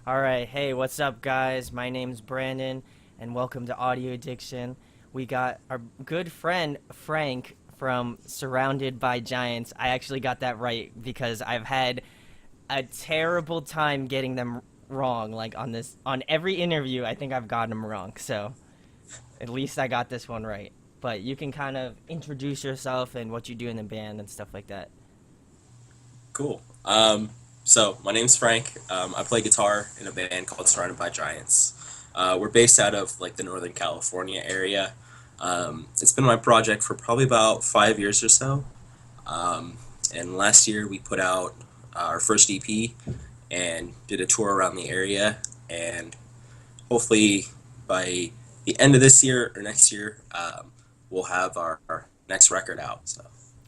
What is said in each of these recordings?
All right, hey, what's up, guys? My name's Brandon, and welcome to Audio Addiction. We got our good friend Frank from Surrounded by Giants. I actually got that right because I've had a terrible time getting them wrong. Like on every interview, I think I've gotten them wrong. So at least I got this one right. But you can kind of introduce yourself and what you do in the band and stuff like that. Cool. So my name's Frank. I play guitar in a band called Surrounded by Giants. We're based out of like the Northern California area. It's been my project for probably about 5 years or so. Um, and last year we put out our first EP and did a tour around the area. And hopefully by the end of this year or next year, we'll have our next record out. So.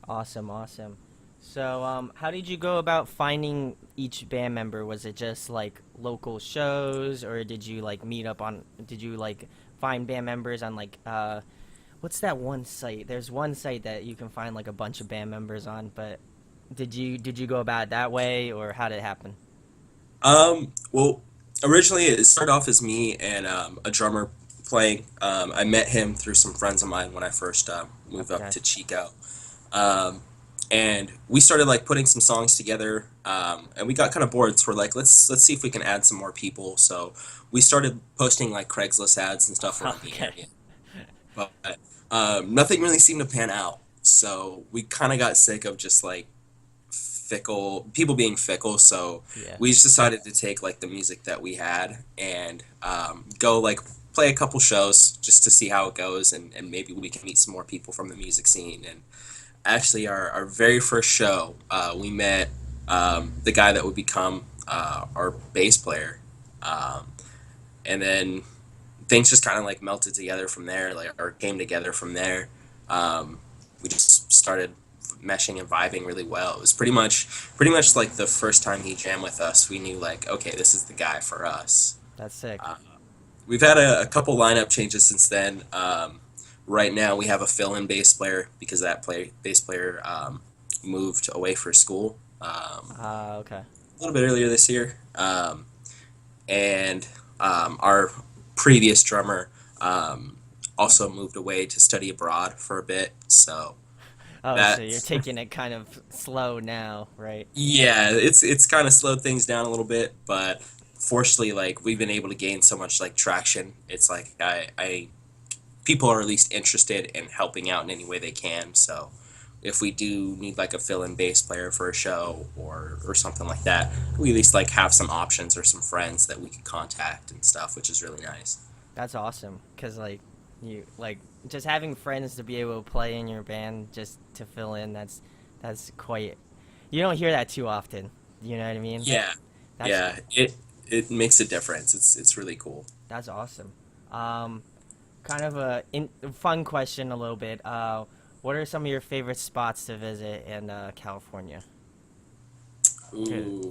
Awesome, awesome. So, how did you go about finding each band member? Was it just like local shows, or did you like meet up on? Did you like find band members on like what's that one site? There's one site that you can find like a bunch of band members on, but did you go about it that way, or how did it happen? Well, originally it started off as me and a drummer playing. I met him through some friends of mine when I first moved up Okay. to Chico, um, and we started like putting some songs together. And we got kind of bored, so we're like, let's see if we can add some more people. So we started posting like Craigslist ads and stuff around the Okay. area, but nothing really seemed to pan out. So we kind of got sick of just like fickle people being fickle, so Yeah. we just decided to take like the music that we had and go like play a couple shows just to see how it goes, and maybe we can meet some more people from the music scene. And actually our very first show, we met the guy that would become our bass player, um, and then things just kind of like melted together from there, like or came together from there. We just started meshing and vibing really well. It was pretty much like the first time he jammed with us, we knew like, okay, this is the guy for us. That's sick. Uh, we've had a couple lineup changes since then. Right now, we have a fill-in bass player because bass player moved away for school Okay. a little bit earlier this year, and our previous drummer um, also moved away to study abroad for a bit. So Oh, so that you're taking it kind of slow now, right? yeah, it's kind of slowed things down a little bit, but fortunately, like we've been able to gain so much like traction. It's like I people are at least interested in helping out in any way they can. So if we do need like a fill-in bass player for a show or something like that, we at least like have some options or some friends that we can contact and stuff, which is really nice. That's awesome, cause like you like just having friends to be able to play in your band just to fill in. That's quite. You don't hear that too often. You know what I mean? Yeah, That's yeah, it makes a difference. It's really cool. that's awesome. Um, Kind of fun question a little bit. What are some of your favorite spots to visit in California? 'Cause- Ooh,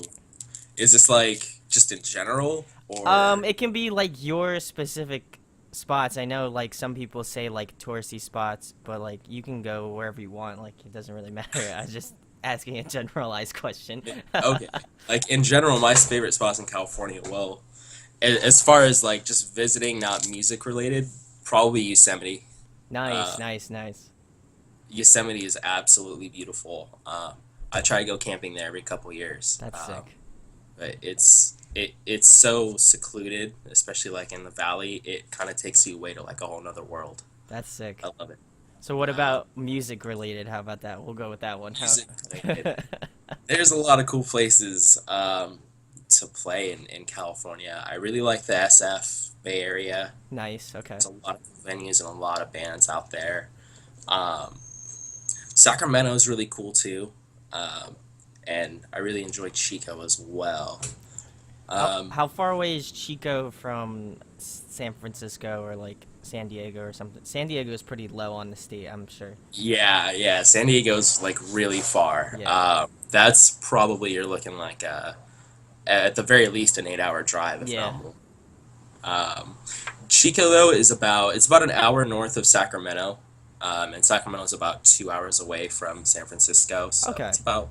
is this like just in general or? It can be like your specific spots. I know like some people say like touristy spots, but like you can go wherever you want. Like it doesn't really matter. I was just asking a generalized question. Okay, like in general, my favorite spots in California. Well, as far as like just visiting, not music related, probably Yosemite. Nice, Uh, nice, nice. Yosemite is absolutely beautiful. I try to go camping there every couple years, That's sick. but it's so secluded, especially like in the valley. It kind of takes you away to like a whole nother world. That's sick. I love it. So what Um, about music related? How about that? We'll go with that one. How? music related. There's a lot of cool places to play in California. I really like the SF Bay Area. Nice. Okay. There's a lot of venues and a lot of bands out there. Um, Sacramento is really cool too, um, and I really enjoy Chico as well. How Um, how far away is Chico from San Francisco or like San Diego or something? San Diego is pretty low on the state, I'm sure. yeah, yeah, San Diego's like really far. Yeah. That's probably you're looking like at the very least an 8 hour drive, if Yeah. not more. Um, Chico though is about an hour north of Sacramento, and Sacramento is about 2 hours away from San Francisco, so Okay. it's about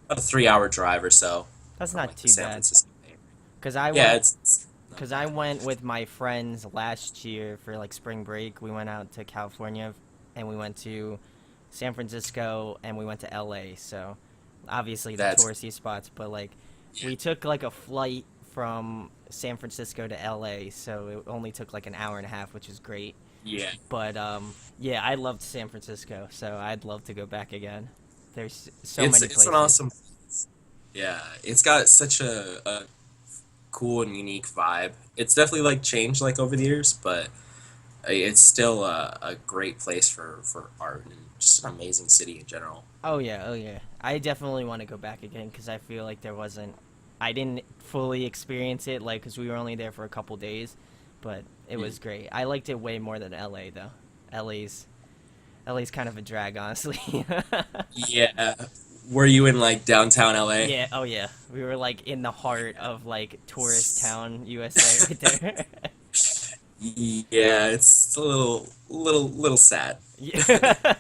a 3 hour drive or so That's from not like the too San bad. Francisco Bay. Cause I Yeah, went, it's not cause I bad. went with my friends last year for like spring break. We went out to California, and we went to San Francisco, and we went to LA. So obviously the That's touristy spots, but like yeah, we took like a flight from San Francisco to LA, so it only took like an hour and a half, which is great. yeah. But yeah, I loved San Francisco, so I'd love to go back again. There's so It's many it's an places. awesome. Yeah, it's got such a cool and unique vibe. It's definitely like changed like over the years, but it's still a great place for art and just an amazing city in general. Oh yeah, oh yeah. I definitely want to go back again because I feel like there wasn't. I didn't fully experience it, like, because we were only there for a couple days, but it Mm. was great. I liked it way more than LA though. LA's LA's kind of a drag, honestly. Yeah, were you in like downtown LA? Yeah, oh yeah. We were like in the heart of like tourist town USA right there. Yeah, it's a little sad. Yeah.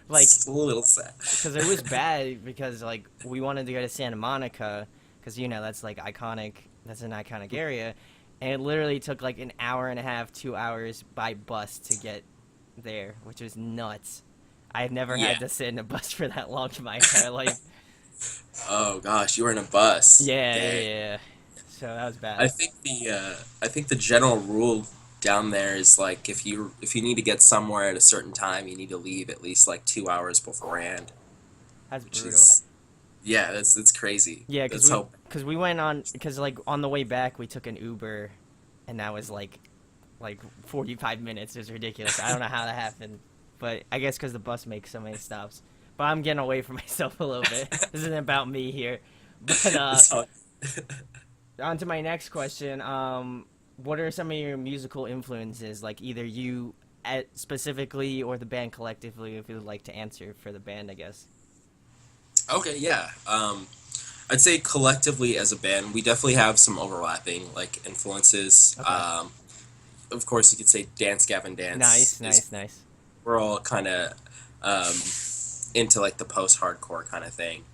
Like, It's a little sad. because it was bad because like we wanted to go to Santa Monica because that's like iconic. That's an iconic area, and it literally took like an hour and a half, 2 hours by bus to get there, which was nuts. I've never Yeah. had to sit in a bus for that long in my entire life. Oh gosh, you were in a bus. Yeah, yeah, Dang. yeah. So that was I bad. think the general rule down there is like if you need to get somewhere at a certain time, you need to leave at least like 2 hours beforehand, That's which brutal. is yeah, that's crazy. Yeah, That's how because we went on because like on the way back we took an Uber, and that was like 45 minutes. It was ridiculous. I don't know how that happened, but I guess because the bus makes so many stops. But I'm getting away from myself a little bit. This isn't about me here. But that's how on to my next question. What are some of your musical influences? Like either you specifically or the band collectively, if you would like to answer for the band, I guess. Okay, yeah. I'd say collectively as a band, we definitely have some overlapping like influences. Okay. Of course, you could say Dance Gavin Dance Nice, is nice, nice. we're all kind of um, into like the post-hardcore kind of thing.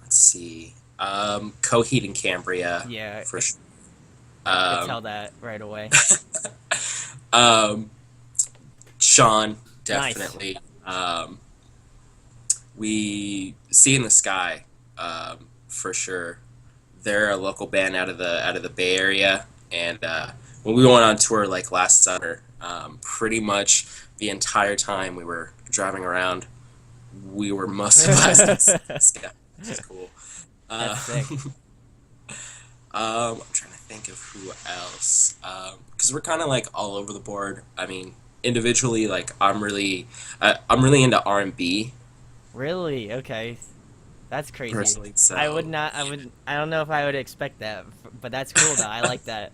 Let's see, Coheed and Cambria Yeah, for sure. I could Um, tell that right away. um, Sean Nice. definitely. We see in the sky for sure. They're a local band out of the Bay Area, and when we went on tour like last summer, pretty much the entire time we were driving around, we were most of us in Sky, which is cool. That's Uh, sick. I'm trying to think of who else, because we're kind of like all over the board. I mean, individually, like I'm really into R&B Really? Okay. That's crazy. personally. I would So not. I don't know if I would expect that, but that's cool though. I like that.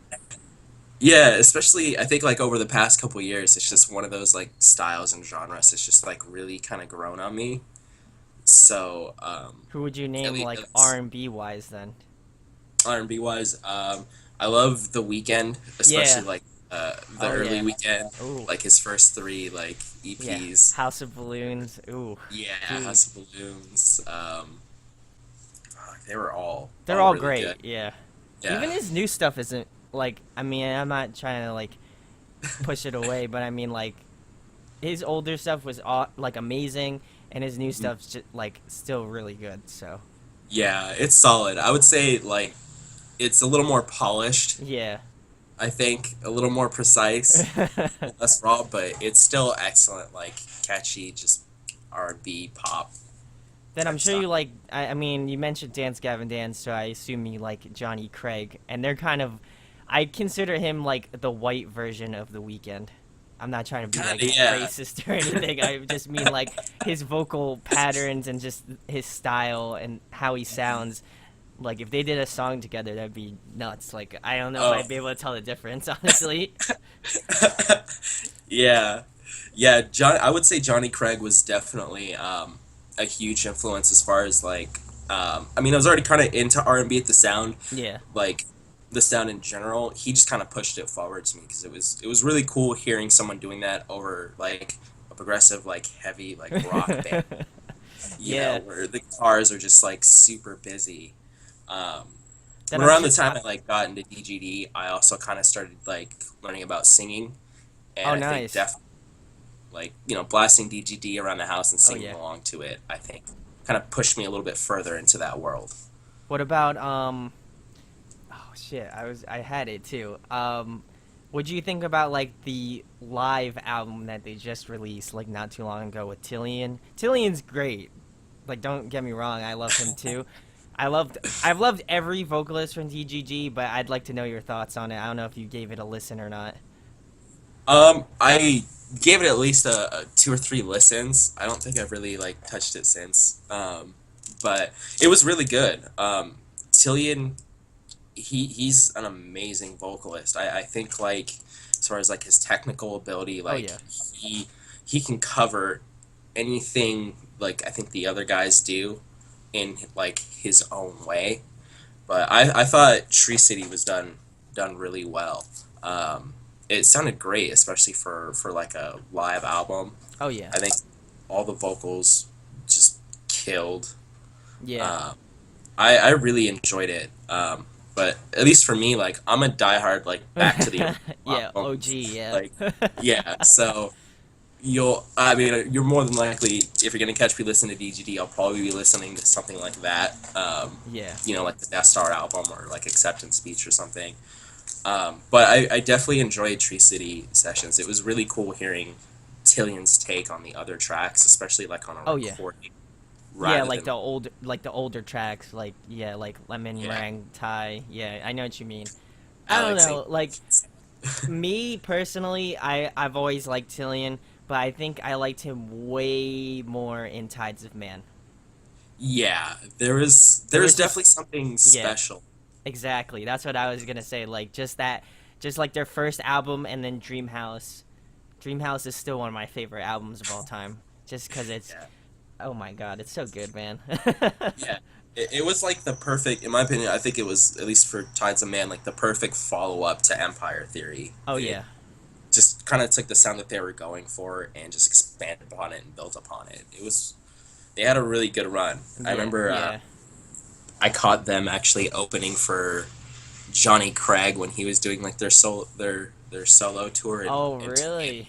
yeah, especially I think like over the past couple years, it's just one of those like styles and genres. It's just like really kind of grown on me. So Who would you at name least like R&B wise then? R&B wise, I love The Weeknd, especially Yeah. like the Oh early yeah. Weekend, Ooh. like his first three like Yeah. EPs. House of Balloons. Ooh. Yeah, Dude. House of Balloons. They were all They're all all really good. great. Yeah. Even Yeah. his new stuff isn't like. I mean, I'm not trying to like push it away, but I mean like his older stuff was like amazing, and his new stuff's just like still really good. So Yeah, it's solid. I would say like it's a little more polished. yeah. I think a little more precise, less raw, but it's still excellent. Like catchy, just R&B pop Then I'm type sure you stuff. like. I mean, you mentioned Dance Gavin Dance, so I assume you like Johnny Craig, and they're kind of. I consider him like the white version of The Weeknd. I'm not trying to be Kind like of, yeah. racist or anything. I just mean like his vocal patterns and just his style and how he sounds. Like if they did a song together, that'd be nuts. Like I don't know if Oh, I'd be able to tell the difference, honestly. yeah, yeah. John, I would say Johnny Craig was definitely a huge influence as far as like. I mean, I was already kind of into R&B at the sound, Yeah. like the sound in general. He just kind of pushed it forward to me because it was really cool hearing someone doing that over like a progressive, like heavy, like rock band. Yeah. Where the guitars are just like super busy. Um, Then I'm Around the sure. time I like got into DGD, I also kind of started like learning about singing, Oh, and I think nice. definitely like blasting DGD around the house and Oh singing yeah. along to it, I think kind of pushed me a little bit further into that world. What about Oh shit, I had it too. What do you think about like the live album that they just released like not too long ago with Tillian? Tillian's great. Like don't get me wrong, I love him too. I've loved every vocalist from DGG, but I'd like to know your thoughts on it. I don't know if you gave it a listen or not. I gave it at least a two or three listens. I don't think I've really like touched it since, but it was really good. Tillian, he's an amazing vocalist. I think like as far as like his technical ability, Oh like yeah. he he can cover anything like I think the other guys do in like his own way. But I thought Tree City was done really well. It sounded great, especially for like a live album. Oh yeah. I think all the vocals just killed. Yeah. Uh, I really enjoyed it. But at least for me, like I'm a diehard like back to the Yeah, vocals. OG, yeah. Like yeah, so I mean you're more than likely if you're gonna catch me listening to DGD, I'll probably be listening to something like that. Yeah. Like the Death Star album or like Acceptance Speech or something. But I definitely enjoyed Tree City Sessions. It was really cool hearing Tillian's take on the other tracks, especially like on a Oh yeah. recording Yeah, rather than like the older tracks, like yeah, like Lemon yeah. Meringue Thai. Yeah, I know what you mean. I don't Alex know, like me personally, I've always liked Tillian, but I think I liked him way more in Tides of Man. Yeah, there is There was just definitely something yeah, special. exactly. That's what I was gonna say. Like just that, just like their first album and then Dreamhouse. Dreamhouse is still one of my favorite albums of all time, just because it's Yeah, oh my god, it's so good, man. yeah. It was like the perfect, in my opinion. I think it was at least for Tides of Man, like the perfect follow up to Empire Theory. Oh It yeah, just kind of took the sound that they were going for and just expanded upon it and built upon it. They had a really good run. I yeah, remember yeah. I caught them actually opening for Johnny Craig when he was doing like their solo tour, Oh and really?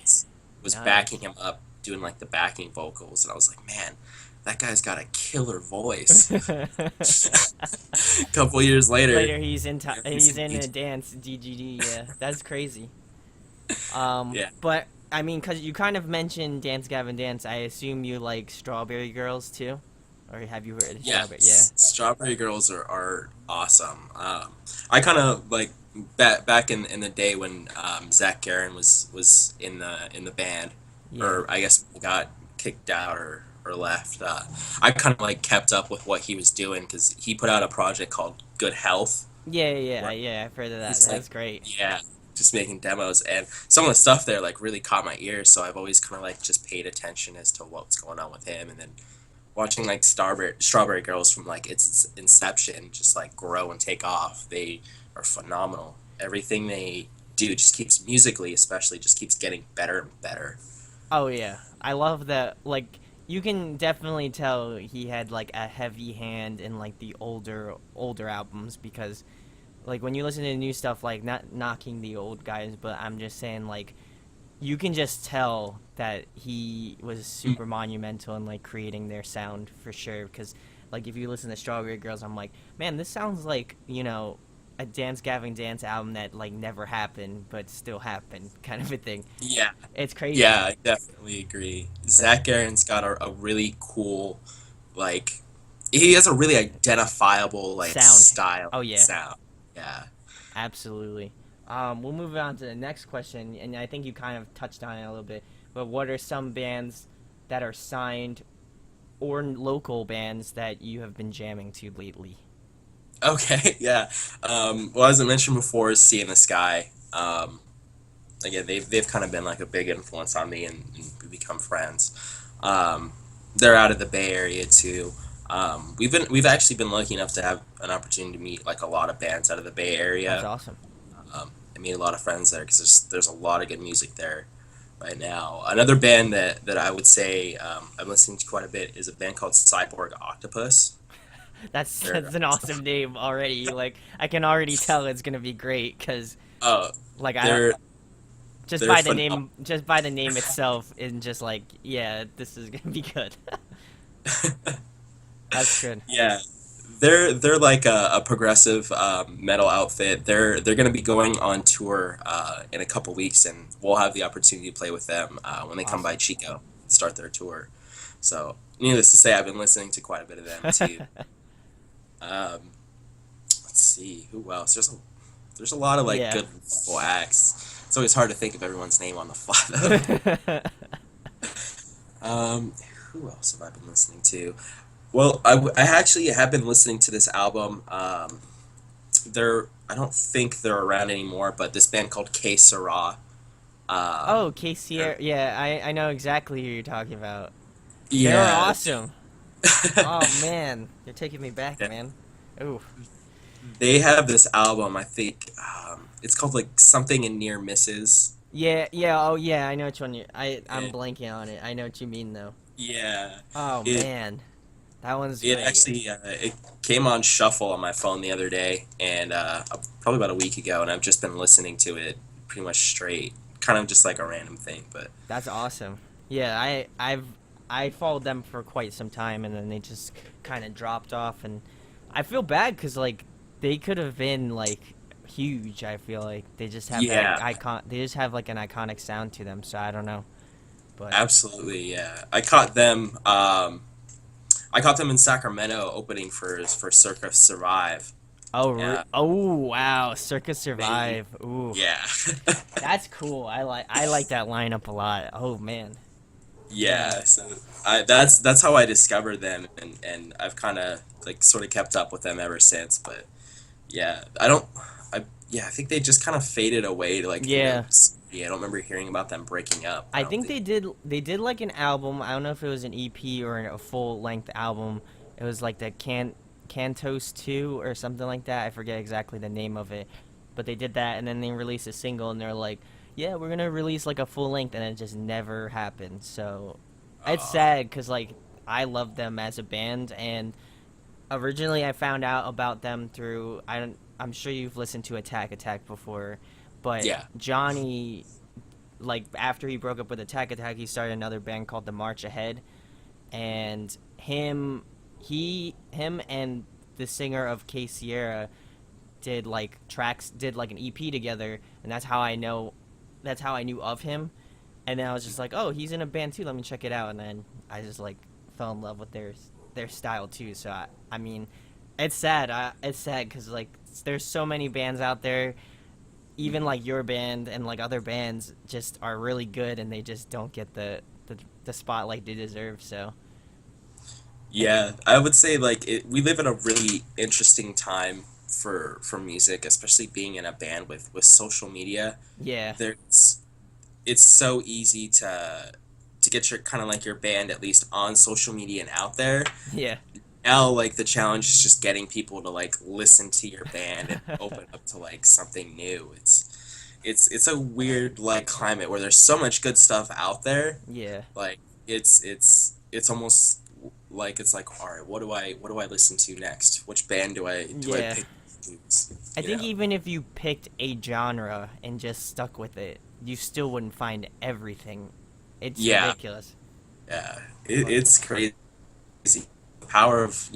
was backing Nice. him up doing like the backing vocals, and I was like, man, that guy's got a killer voice. A couple years later, Later, he's he's in in a Egypt. dance DGD. Yeah, that's crazy. Yeah, But I mean, cause you kind of mentioned Dance Gavin Dance, I assume you like Strawberry Girls too, or have you heard of yeah. Strawberry? Yeah. Strawberry Girls are awesome. I kind of like back in the day when Zach Guerin was in the band, Yeah. or I guess got kicked out or left. I kind of like kept up with what he was doing because he put out a project called Good Health, Yeah, yeah, yeah, where yeah. I've heard of that. he's like, That's great. yeah, just making demos, and some of the stuff there like really caught my ear. So I've always kind of like just paid attention as to what's going on with him, and then watching like Strawberry Girls from like its inception just like grow and take off. They are phenomenal. Everything they do just keeps musically, especially, just keeps getting better and better. Oh yeah, I love that. Like, you can definitely tell he had like a heavy hand in like the older albums because, like, when you listen to new stuff, like not knocking the old guys, but I'm just saying like you can just tell that he was super monumental in like creating their sound for sure. Because like if you listen to Strawberry Girls, I'm like, man, this sounds like a Dance Gavin Dance album that like never happened but still happened, kind of a thing. Yeah, It's crazy. yeah, I definitely agree. Zach Aaron's got a really cool, like, he has a really identifiable like Sound. style Oh and yeah, sound. Yeah. absolutely. We'll move on to the next question, and I think you kind of touched on it a little bit. But what are some bands that are signed or local bands that you have been jamming to lately? Okay. Yeah. Well, as I mentioned before, is Sea in the Sky. Again, they've kind of been like a big influence on me, and we become friends. They're out of the Bay Area too. We've actually been lucky enough to have an opportunity to meet like a lot of bands out of the Bay That's Area. awesome. I meet a lot of friends there because there's a lot of good music there right now. Another band that I would say I'm listening to quite a bit is a band called Cyborg Octopus. They're That's an awesome name already. Like I can already tell it's gonna be great because uh like I they're they're phenomenal. just by the name itself, and just like yeah, this is gonna be good. That's good. Yeah, they're like a progressive metal outfit. They're going to be going on tour in a couple weeks, and we'll have the opportunity to play with them when they come by Awesome. Chico and start their tour. So, needless to say, I've been listening to quite a bit of them too. Um, let's see who else. There's a lot of like Yeah. good local acts. It's always hard to think of everyone's name on the fly though. Um, who else have I been listening to? Well, I actually have been listening to this album. I don't think they're around anymore, but this band called K Sarah. Oh, Um, they're- KCR. Yeah, I know exactly who you're talking about. They were yeah, awesome. Oh man, you're taking me back, yeah. man. Ooh. They have this album. I think it's called like something in Near Misses. Yeah, yeah. Oh yeah, I know which one I'm It, blanking on it. I know what you mean though. yeah, Oh it man, that one's it great. actually it came on shuffle on my phone the other day, and probably about a week ago, and I've just been listening to it pretty much straight, kind of just like a random thing, but. That's awesome. Yeah, I followed them for quite some time, and then they just kind of dropped off, and I feel bad because like they could have been like huge. I feel like they just have that Yeah, icon. They just have like an iconic sound to them. So I don't know, but absolutely. Yeah, I caught them. I caught them in Sacramento opening for Circus Survive. Yeah, oh wow, Circus they. Survive. Ooh, Yeah, that's cool. I like that lineup a lot. Oh man, yeah, yeah. So that's how I discovered them, and I've kind of like sort of kept up with them ever since. But yeah, I don't. I think they just kind of faded away to like the yeah. yeah. I don't remember hearing about them breaking up. I I don't think think. they did like an album. I don't know if it was an EP or a full length album. It was like the Cantos 2 or something like that. I forget exactly the name of it. But they did that and then they released a single and they're like, "Yeah, we're going to release like a full length," and it just never happened. So it's Uh, sad cuz like I love them as a band, and originally I found out about them through I'm sure you've listened to Attack Attack before, but yeah. Johnny, like after he broke up with Attack Attack, he started another band called The March Ahead, and him and the singer of K Sierra did like an EP together, and that's how I knew of him, and then I was just like, oh, he's in a band too. Let me check it out, and then I just like fell in love with their style too. So I mean, it's sad. It's sad because like there's so many bands out there, even like your band and like other bands just are really good and they just don't get the spotlight they deserve. So Yeah, I would say like we live in a really interesting time for music, especially being in a band with social media. yeah, There's it's so easy to get your kind of like your band at least on social media and out there. yeah, Now like the challenge is just getting people to like listen to your band and open up to like something new. It's a weird like climate where there's so much good stuff out there, yeah, like it's almost like it's like all right, what do I listen to next, which band do I yeah. pick to I you think know even if you picked a genre and just stuck with it, you still wouldn't find everything. It's yeah, ridiculous. yeah, But it's crazy, the power of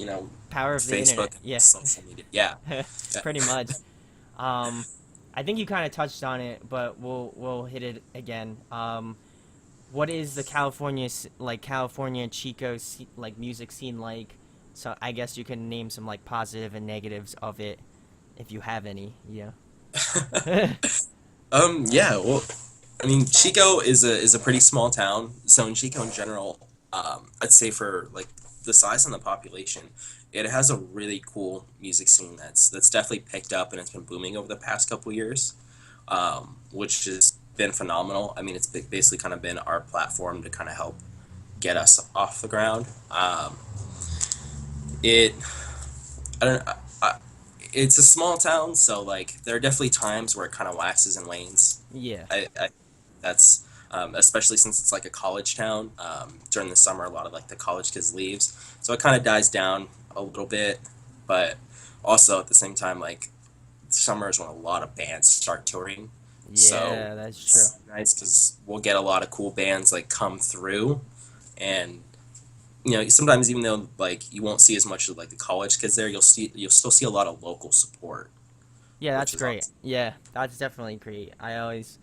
power of the Facebook internet. and Yeah, social media. Yeah, yeah. pretty much. Um, I think you kind of touched on it, but we'll hit it again. What is the California like music scene like? So I guess you can name some like positive and negatives of it if you have any. Yeah. Yeah, well, I mean, Chico is a pretty small town, so in Chico in general, I'd say for like the size and the population, it has a really cool music scene that's definitely picked up and it's been booming over the past couple years, which has been phenomenal. I mean, it's basically kind of been our platform to kind of help get us off the ground. It I don't I, it's a small town, so like there are definitely times where it kind of waxes and wanes. Yeah. I that's especially since it's like a college town. During the summer, a lot of like the college kids leaves, so it kind of dies down a little bit. but also at the same time, like summer is when a lot of bands start touring. So Yeah, that's true. it's nice because we'll get a lot of cool bands like come through, and sometimes even though like you won't see as much of like the college kids there, you'll still see a lot of local support, Yeah, which that's is great. awesome. Yeah, that's definitely great. I always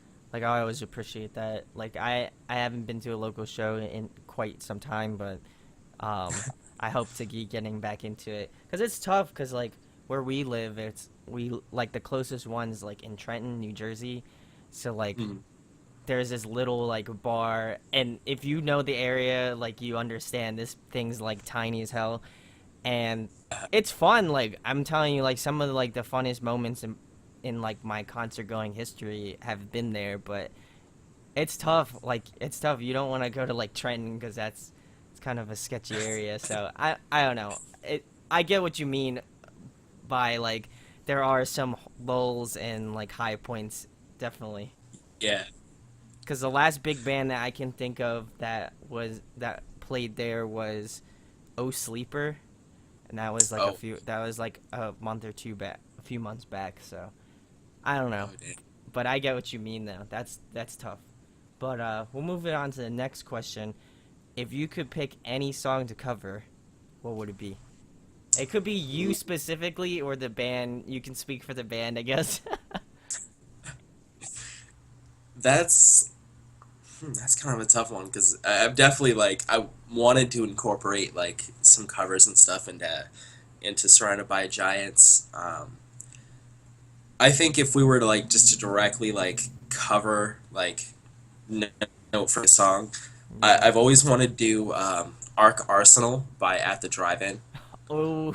appreciate that. Like I haven't been to a local show in quite some time, but I hope to be getting back into it because it's tough. Because like where we live, we like the closest ones like in Trenton, New Jersey. So like Mm. there's this little like bar, and if you know the area, like you understand this thing's like tiny as hell, and it's fun. Like I'm telling you, like some of like the funnest moments in like my concert going history have been there, but it's tough. Like it's tough. You don't want to go to like Trenton because it's kind of a sketchy area. So I don't know. I get what you mean by like there are some lulls and like high points, definitely. Yeah. Because the last big band that I can think of that played there was Oh Sleeper, and Oh. that was like a month or two back, a few months back. So I don't know, Oh, dang. but I get what you mean though. That's tough. But we'll move it on to the next question. If you could pick any song to cover, what would it be? It could be you specifically or the band. You can speak for the band, I guess. That's that's kind of a tough one because I've definitely like I wanted to incorporate like some covers and stuff into Surrounded by Giants. I think if we were to like just to directly like cover like no- note for a song, Yeah. I've always wanted to do Arc Arsenal by At the Drive-In. Oh.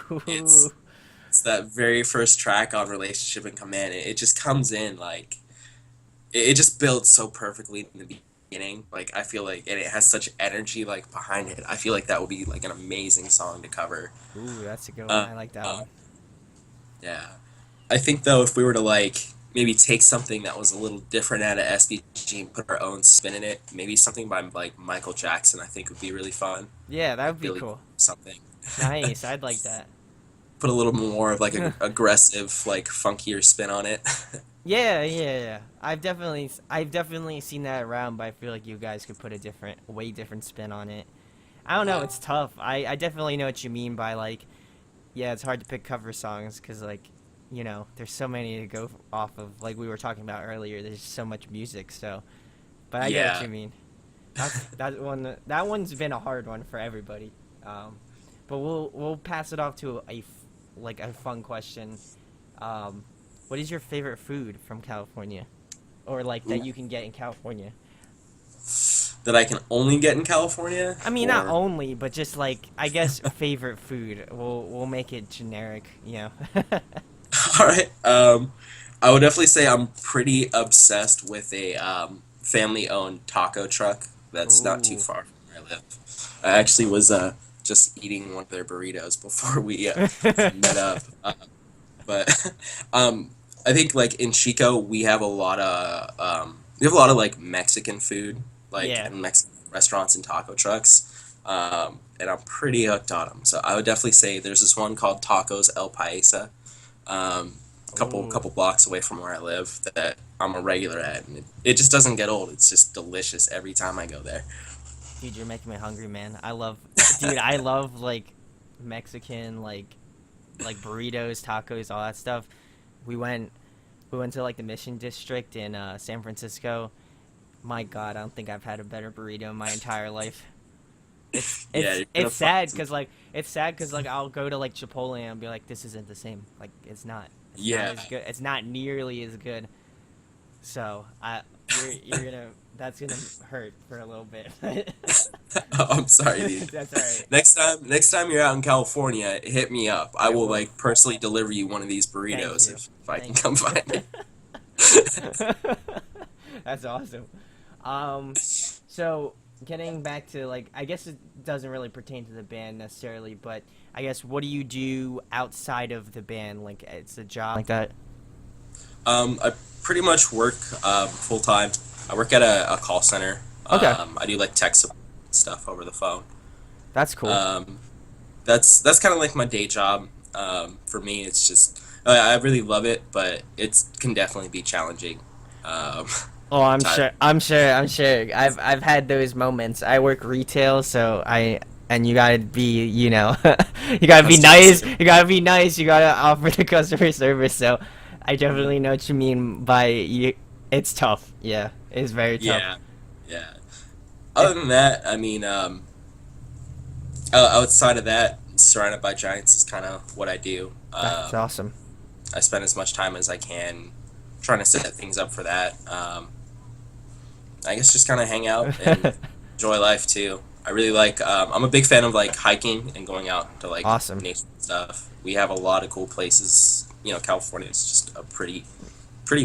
It's that very first track on Relationship and Command. It just comes in like it just builds so perfectly in the beginning. Like I feel like, and it has such energy like behind it. I feel like that would be like an amazing song to cover. Ooh, that's a good one. Uh, I like that uh, one. yeah, I think though if we were to like maybe take something that was a little different out of SBG and put our own spin in it, maybe something by like Michael Jackson, I think would be really fun. Yeah, that would Like be Billy cool. something. Nice. I'd like that. Put a little more of like a aggressive, like funkier spin on it. Yeah, yeah, yeah. I've definitely seen that around, but I feel like you guys could put a way different spin on it. I don't know. It's tough. I definitely know what you mean by like, yeah, it's hard to pick cover songs because like, there's so many to go off of. Like we were talking about earlier, there's so much music. So, but I get what Yeah. you mean. That one's been a hard one for everybody. Um, but we'll pass it off to like a fun question. Um, what is your favorite food from California, or like that you can get in California? That I can only get in California, I mean, not or only, but just like I guess favorite food. We'll make it generic, you know. all right. I would definitely say I'm pretty obsessed with a family-owned taco truck that's not too Ooh. far from where I live. I actually was just eating one of their burritos before we met up. But I think like in Chico we have a lot of like Mexican food, like Yeah. and Mexican restaurants and taco trucks, and I'm pretty hooked on them. So I would definitely say there's this one called Tacos El Paisa, Ooh. couple blocks away from where I live that I'm a regular at, and it just doesn't get old. It's just delicious every time I go there. Dude, you're making me hungry, man. Dude, I love like Mexican, like burritos, tacos, all that stuff. We went, we went to like the Mission District in San Francisco. My God, I don't think I've had a better burrito in my entire life. It's Yeah, it's you're gonna it's find sad some. because like I'll go to like Chipotle and be like, this isn't the same. Like it's not. It's not Yeah. as good. It's not nearly as good. So you're gonna that's gonna hurt for a little bit. I'm sorry, dude. That's all right. Next time you're out in California, hit me up. I I will will. like personally deliver you one of these Thank burritos you. if I can Thank come you. find it. That's awesome. Um, so getting back to like, I guess it doesn't really pertain to the band necessarily, but I guess what do you do outside of the band? Like, it's a job like that. I pretty much work full time. I work at a call center. Okay, I do like tech support stuff over the phone. that's cool. Um, that's kind of like my day job. For me, it's just I really love it, but it can definitely be challenging. Um, Oh, I'm time. sure. I'm sure. I'm sure. I've had those moments. I work retail, so I and you gotta be, you gotta be Customer nice. service. You gotta be nice. You gotta offer the customer service. So, I definitely know what you mean by you. It's tough. Yeah, it's very tough. Yeah, yeah. Eh, Other than that, I mean, outside of that, surrounded by giants is kind of what I do. That's awesome. I spend as much time as I can trying to set things up for that. I guess just kind of hang out and enjoy life too. I really like. I'm a big fan of like hiking and going out to like Awesome. nature and stuff. We have a lot of cool places. California is just a pretty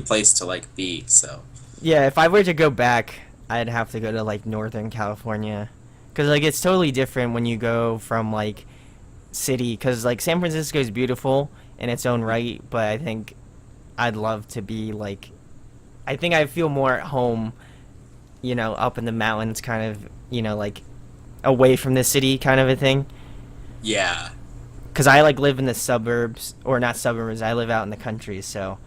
place to like be. So Yeah, if I were to go back, I'd have to go to like Northern California, cause like it's totally different when you go from like city, cause like San Francisco is beautiful in its own right, but I think I'd love to be like, I think I feel more at home, up in the mountains, kind of, like away from the city, kind of a thing. yeah, Cause I like live in the suburbs, or not suburbs. I live out in the country, so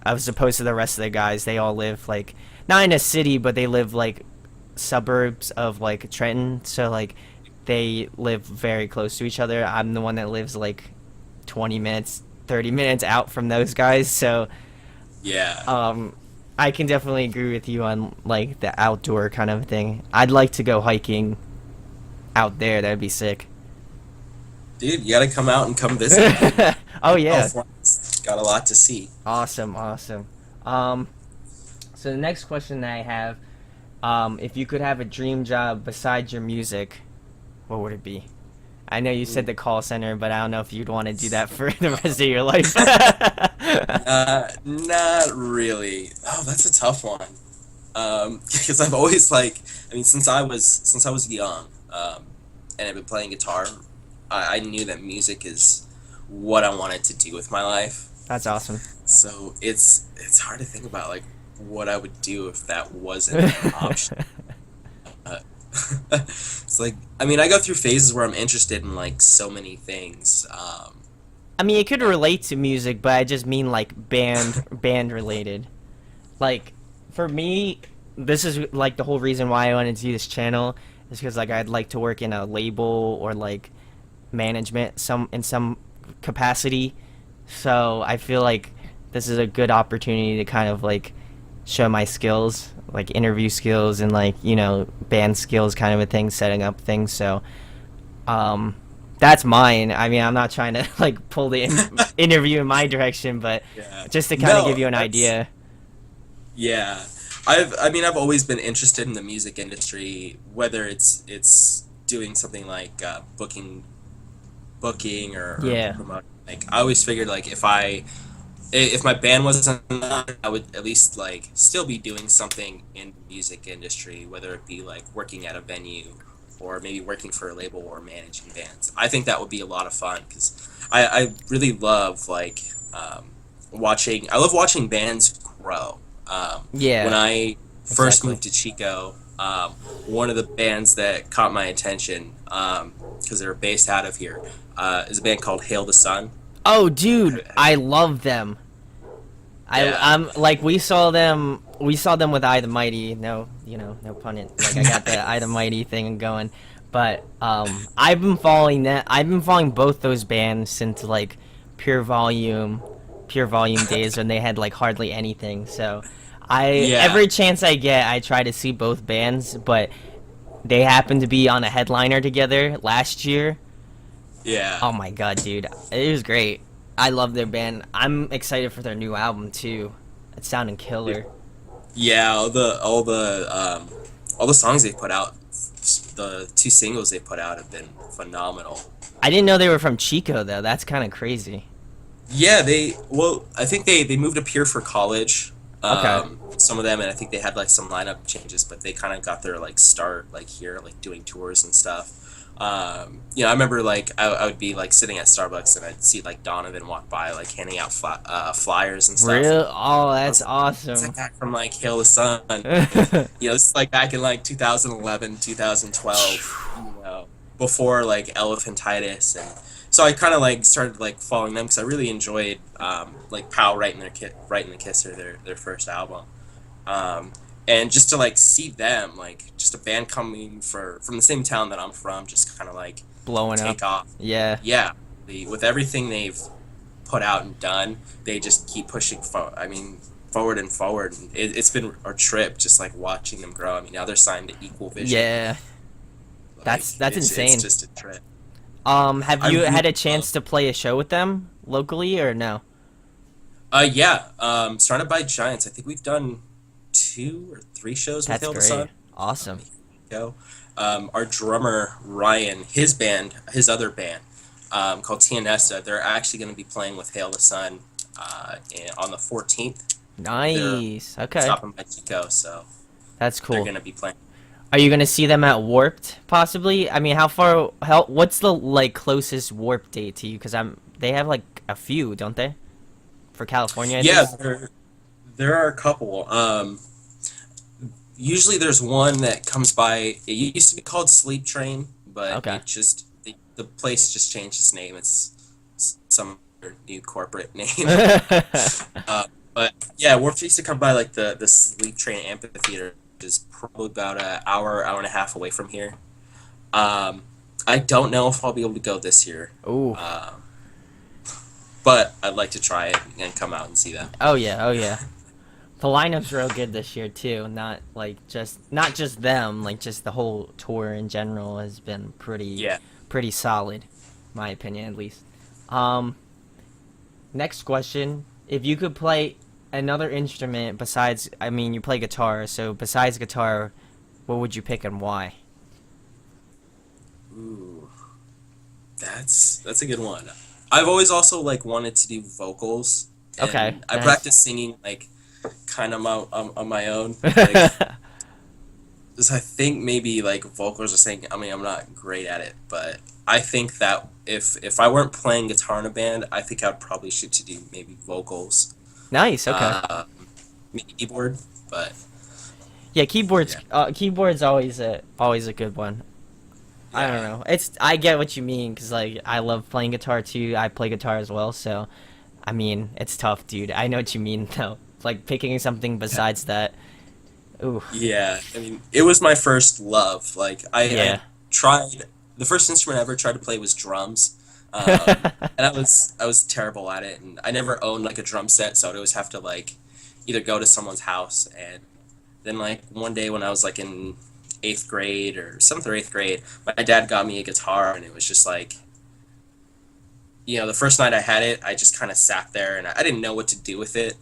as opposed to the rest of the guys, they all live like not in a city, but they live like suburbs of like Trenton. So like they live very close to each other. I'm the one that lives like 20 minutes, 30 minutes out from those guys. So yeah. um, I can definitely agree with you on like the outdoor kind of thing. I'd like to go hiking out there. That'd be sick. Dude, you gotta come out and come visit, man. Oh yeah, California's got a lot to see. awesome, awesome. So the next question that I have, if you could have a dream job besides your music, what would it be? I know you said the call center, but I don't know if you'd want to do that for the rest of your life. Not really. Oh, that's a tough one. Because I've always like, I mean, since I was young, and I've been playing guitar, I knew that music is what I wanted to do with my life. That's awesome. So it's hard to think about like what I would do if that wasn't an option. Uh, it's like, I mean, I go through phases where I'm interested in like so many things. I mean, it could relate to music, but I just mean like band related. Like for me, this is like the whole reason why I wanted to do this channel is because like I'd like to work in a label or like management in some capacity. So I feel like this is a good opportunity to kind of like show my skills, like interview skills and like, band skills kind of a thing, setting up things. So um that's mine. I mean, I'm not trying to like pull the interview in my direction, but yeah. just to kind of give No, you an that's idea. yeah. I mean, I've always been interested in the music industry, whether it's doing something like booking or Yeah. promoting. Like I always figured like if my band wasn't on, I would at least like still be doing something in the music industry, whether it be like working at a venue or maybe working for a label or managing bands. I think that would be a lot of fun because I really love like watching. I love watching bands grow. When Yeah, I first exactly. moved to Chico, one of the bands that caught my attention because they were based out of here is a band called Hail the Sun. Oh, dude, I love them. Yeah. I'm like we saw them with I the Mighty. No, no pun in. Like I got the I the Nice. Mighty thing going, but I've been following both those bands since like Pure Volume, Pure Volume days when they had like hardly anything. So I Yeah. every chance I get, I try to see both bands, but they happened to be on a headliner together last year. Yeah. Oh my god, dude. It was great. I love their band. I'm excited for their new album too. It's sounding killer. Yeah, all the songs they put out, the two singles they put out have been phenomenal. I didn't know they were from Chico though. That's kind of crazy. Yeah, I think they moved up here for college. Okay. Some of them, and I think they had like some lineup changes, but they kind of got their like start like here, like doing tours and stuff. I remember like I would be like sitting at Starbucks and I'd see like Donovan walk by, like handing out flyers and stuff. Real? Oh, I that's was like, it's awesome. like that from like Hail the Sun. This is like back in like 2011, 2012, before like Elephantitis so I kind of like started like following them because I really enjoyed like Pow writing writing the Kisser their first album, um, and just to like see them like just a band coming from the same town that I'm from, just kind of like Blowing up. take off. Yeah. Yeah, with everything they've put out and done, they just keep pushing forward. I mean, forward and forward. And it's been a trip just like watching them grow. I mean, now they're signed to Equal Vision. Yeah. Like That's it's insane. just a trip. Have I you really had a love. chance to play a show with them locally or no? Yeah. Surrounded by Giants. I think we've done 2 or 3 shows with That's Hail the great. Sun. Awesome. Here we go. Our drummer Ryan, his band, his other band, called Tianesta, they're actually going to be playing with Hail the Sun on the 14th. They're Nice. Okay. stopping by Chico, so That's they're cool. going to be playing. Are you gonna see them at Warped possibly? I mean, how far? What's the like closest Warp date to you? Because they have like a few, don't they? For California, at Yeah, least. there are a couple. Usually there's one that comes by. It used to be called Sleep Train, but Okay. the place just changed its name. It's some other new corporate name. But yeah, Warped used to come by like the Sleep Train Amphitheater, which is probably about an hour and a half away from here. Um, I don't know if I'll be able to go this year, Ooh. um, but I'd like to try it and come out and see them. Oh yeah. Oh yeah. The lineup's real good this year too. Not just them, like just the whole tour in general has been Yeah. pretty solid, my opinion at least. Um, Next question: if you could play another instrument besides, I mean, you play guitar, so besides guitar, what would you pick and why? Ooh, that's a good one. I've always also like wanted to do vocals, Okay, and I nice. practice singing like kind of on my own. Like, 'cause I think maybe like vocals or singing. I mean, I'm not great at it, but I think that if I weren't playing guitar in a band, I think I'd probably shoot to do maybe vocals, Nice. Okay. uh, maybe keyboard. But Yeah, yeah, keyboard's always a good one. I don't yeah, know. I get what you mean because like I love playing guitar too. I play guitar as well, so I mean it's tough, dude. I know what you mean though. Like picking something besides that. Ooh. yeah. I mean, it was my first love. Like I Yeah. tried the first instrument I ever tried to play was drums. And I was terrible at it, and I never owned like a drum set, so I'd always have to like either go to someone's house, and then like one day when I was like in 8th grade or 7th or 8th grade, my dad got me a guitar, and it was just like, the first night I had it, I just kind of sat there, and I didn't know what to do with it,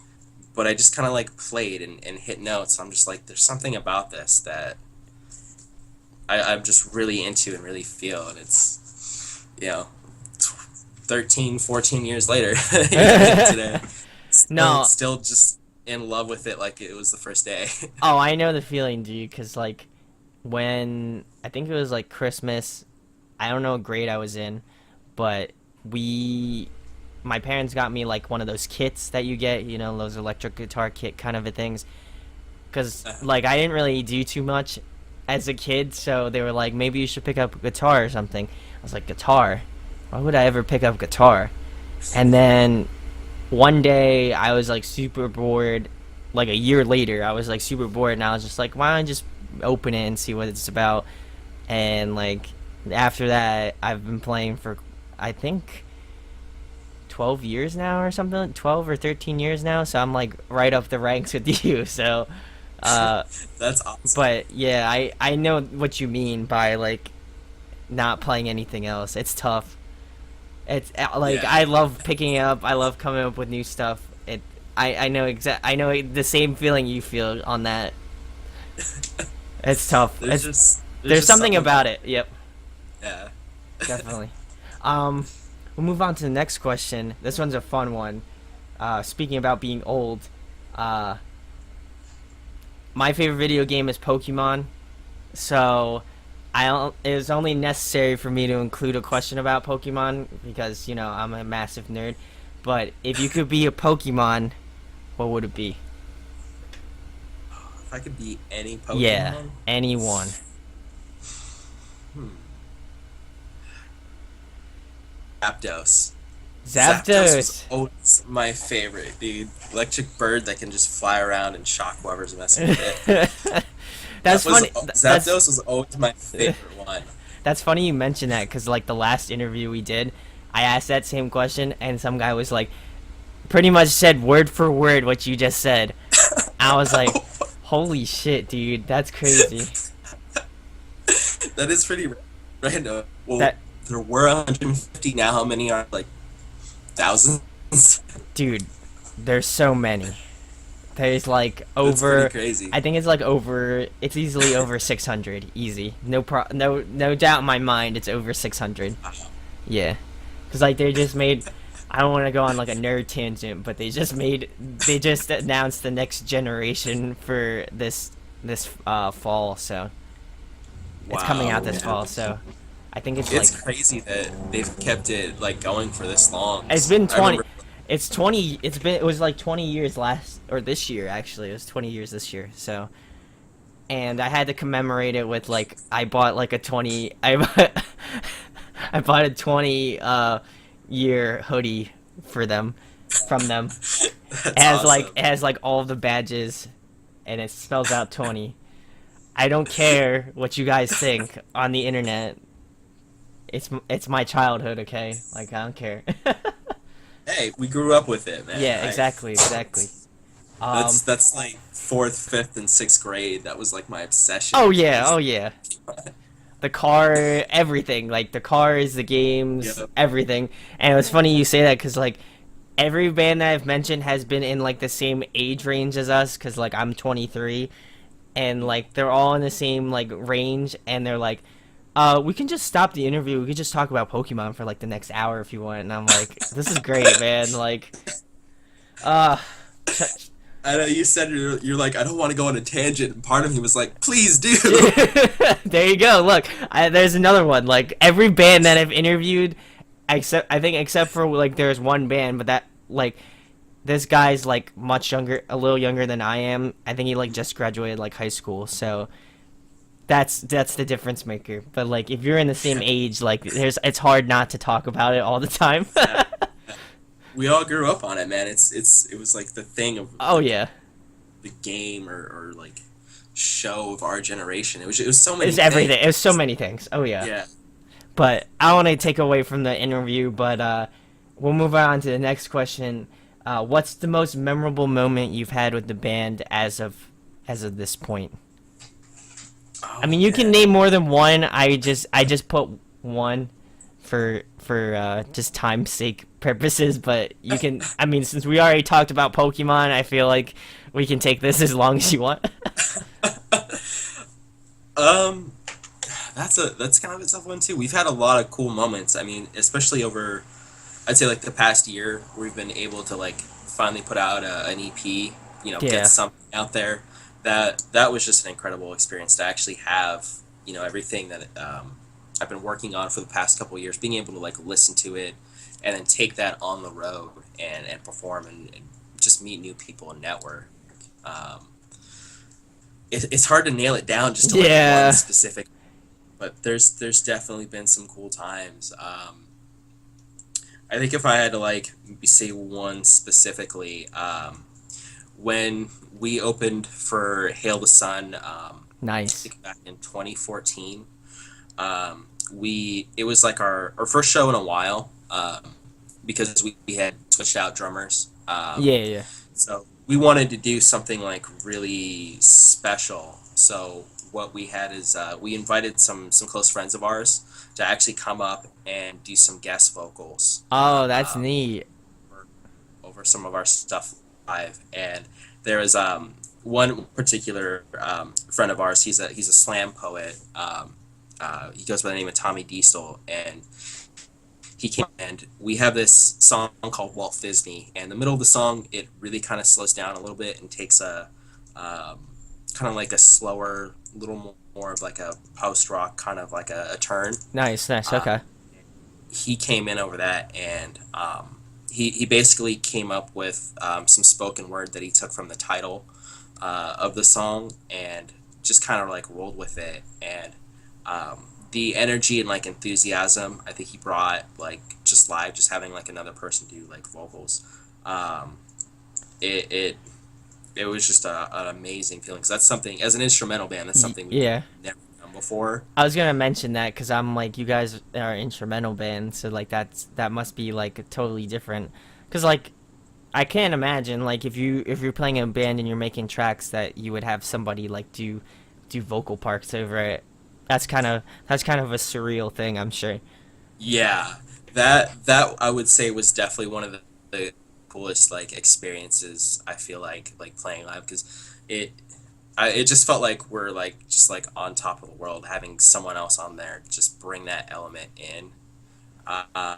but I just kind of like played and hit notes. I'm just like, there's something about this that I'm just really into and really feel, and it's, 13, 14 years later, today, No. still just in love with it like it was the first day. Oh, I know the feeling, dude. Cause like when I think it was like Christmas, I don't know what grade I was in, but we my parents got me like one of those kits that you get, those electric guitar kit kind of a things. Cause like I didn't really do too much as a kid, so they were like, maybe you should pick up a guitar or something. I was like, guitar? Why would I ever pick up guitar? And then one day I was like super bored. Like a year later, I was like super bored, and I was just like, why don't I just open it and see what it's about? And like after that, I've been playing for I think 12 years now or something, 12 or 13 years now. So I'm like right up the ranks with you. So, uh, That's awesome. but yeah, I know what you mean by like not playing anything else. It's tough. It's like Yeah, I love picking it up. I love coming up with new stuff. I know I know the same feeling you feel on that. It's tough. there's There's just something something about about it. Yep, yeah. definitely. Um, we'll move on to the next question. This one's a fun one. Speaking about being old, uh, my favorite video game is Pokemon. So, it was only necessary for me to include a question about Pokemon because I'm a massive nerd. But if you could be a Pokemon, what would it be? If I could be any Yeah, Pokemon, anyone. hmm, Zapdos. Zapdos was Zapdos. always my favorite, dude. Electric bird that can just fly around and shock whoever's messing with it. That's funny. Zapdos was always my favorite one. That's funny you mentioned that because like the last interview we did, I asked that same question and some guy was like, pretty much said word for word what you just said. I was like, holy shit, dude, that's crazy. That is pretty random. Well, That there were 150. Now, how many are like thousands? dude, there's so many. There's like That's pretty over. crazy. I think it's like over. It's easily over 600. Easy. No doubt in my mind. It's over 600. Wow. Yeah, because like they just made. I don't want to go on like a nerd tangent, but they just made. They just announced the next generation for this fall. So it's coming out Wow. this fall. So I think it's It's like crazy that they've kept it like going for this long. it's been I 20. remember. It's 20. It was like 20 years last or this year actually. It was 20 years this year. So and I had to commemorate it with like I bought like a 20. I bought a 20 year hoodie for them from them. It That's has like awesome. it has like all the badges and it spells out 20. I don't care what you guys think on the internet. It's my childhood, okay? Like I don't care. Hey, we grew up with it, man. Yeah, exactly. That's like fourth, fifth, and sixth grade. That was like my obsession. Oh yeah. The car, everything, like the cars, the games, Yep. everything. And it was funny you say that because like every band that I've mentioned has been in like the same age range as us because like I'm 23 and like they're all in the same like range and they're like we can just stop the interview, we could just talk about Pokemon for like the next hour if you want. And I'm like, this is great, man. Like uh I know you said you're like I don't want to go on a tangent, and part of me was like, please do. there you go. Look, there's another one. Like every band that I've interviewed, except for like there's one band, but that like this guy's like much younger, a little younger than I am. I think he like just graduated like high school, so that's the difference maker. But like if you're in the same age, like it's hard not to talk about it all the time. We all grew up on it, man. It was like the thing of Oh yeah, the game or like show of our generation. It was so many it's everything. It things. was so many things. Oh yeah. Yeah. But I don't want to take away from the interview, but we'll move on to the next question. What's the most memorable moment you've had with the band as of this point? Oh, I mean, you can man. name more than one. I just put one for just time's sake purposes, but you can. I mean, since we already talked about Pokemon, I feel like we can take this as long as you want. Um, that's kind of a tough one too. We've had a lot of cool moments. I mean, especially over, I'd say like the past year, we've been able to like finally put out an EP. Yeah, Get something out there. That was just an incredible experience to actually have. Everything that I've been working on for the past couple of years, being able to like listen to it, and then take that on the road and perform and just meet new people and network. Um, it's hard to nail it down just to like yeah, one specific, but there's definitely been some cool times. I think if I had to like maybe say one specifically, when we opened for Hail the Sun, I nice. think back in 2014, it was like our first show in a while, because we had switched out drummers. Yeah, yeah, So we wanted to do something like really special. So what we had is we invited some close friends of ours to actually come up and do some guest vocals Oh, that's neat. over, over some of our stuff live. And there was one particular friend of ours. He's a slam poet. He goes by the name of Tommy Diesel, and he came and we have this song called Walt Disney. And in the middle of the song, it really kind of slows down a little bit and takes a kind of like a slower, little more of like a post rock kind of like a turn. Nice. Uh, Okay. he came in over that, and he basically came up with some spoken word that he took from the title of the song and just kind of like rolled with it. And the energy and like enthusiasm I think he brought, like just live, just having like another person do like vocals, um, it it it was just an amazing feeling. Because that's something, as an instrumental band, that's something we've Yeah. never done before. I was gonna mention that because I'm like, you guys are instrumental band, so like that must be like a totally different. Because like I can't imagine like if you're playing in a band and you're making tracks that you would have somebody like do vocal parts over it. That's kind of a surreal thing, I'm sure. Yeah, that I would say was definitely one of the coolest like experiences. I feel like playing live, because it it just felt like we're like just like on top of the world, having someone else on there just bring that element in. Uh,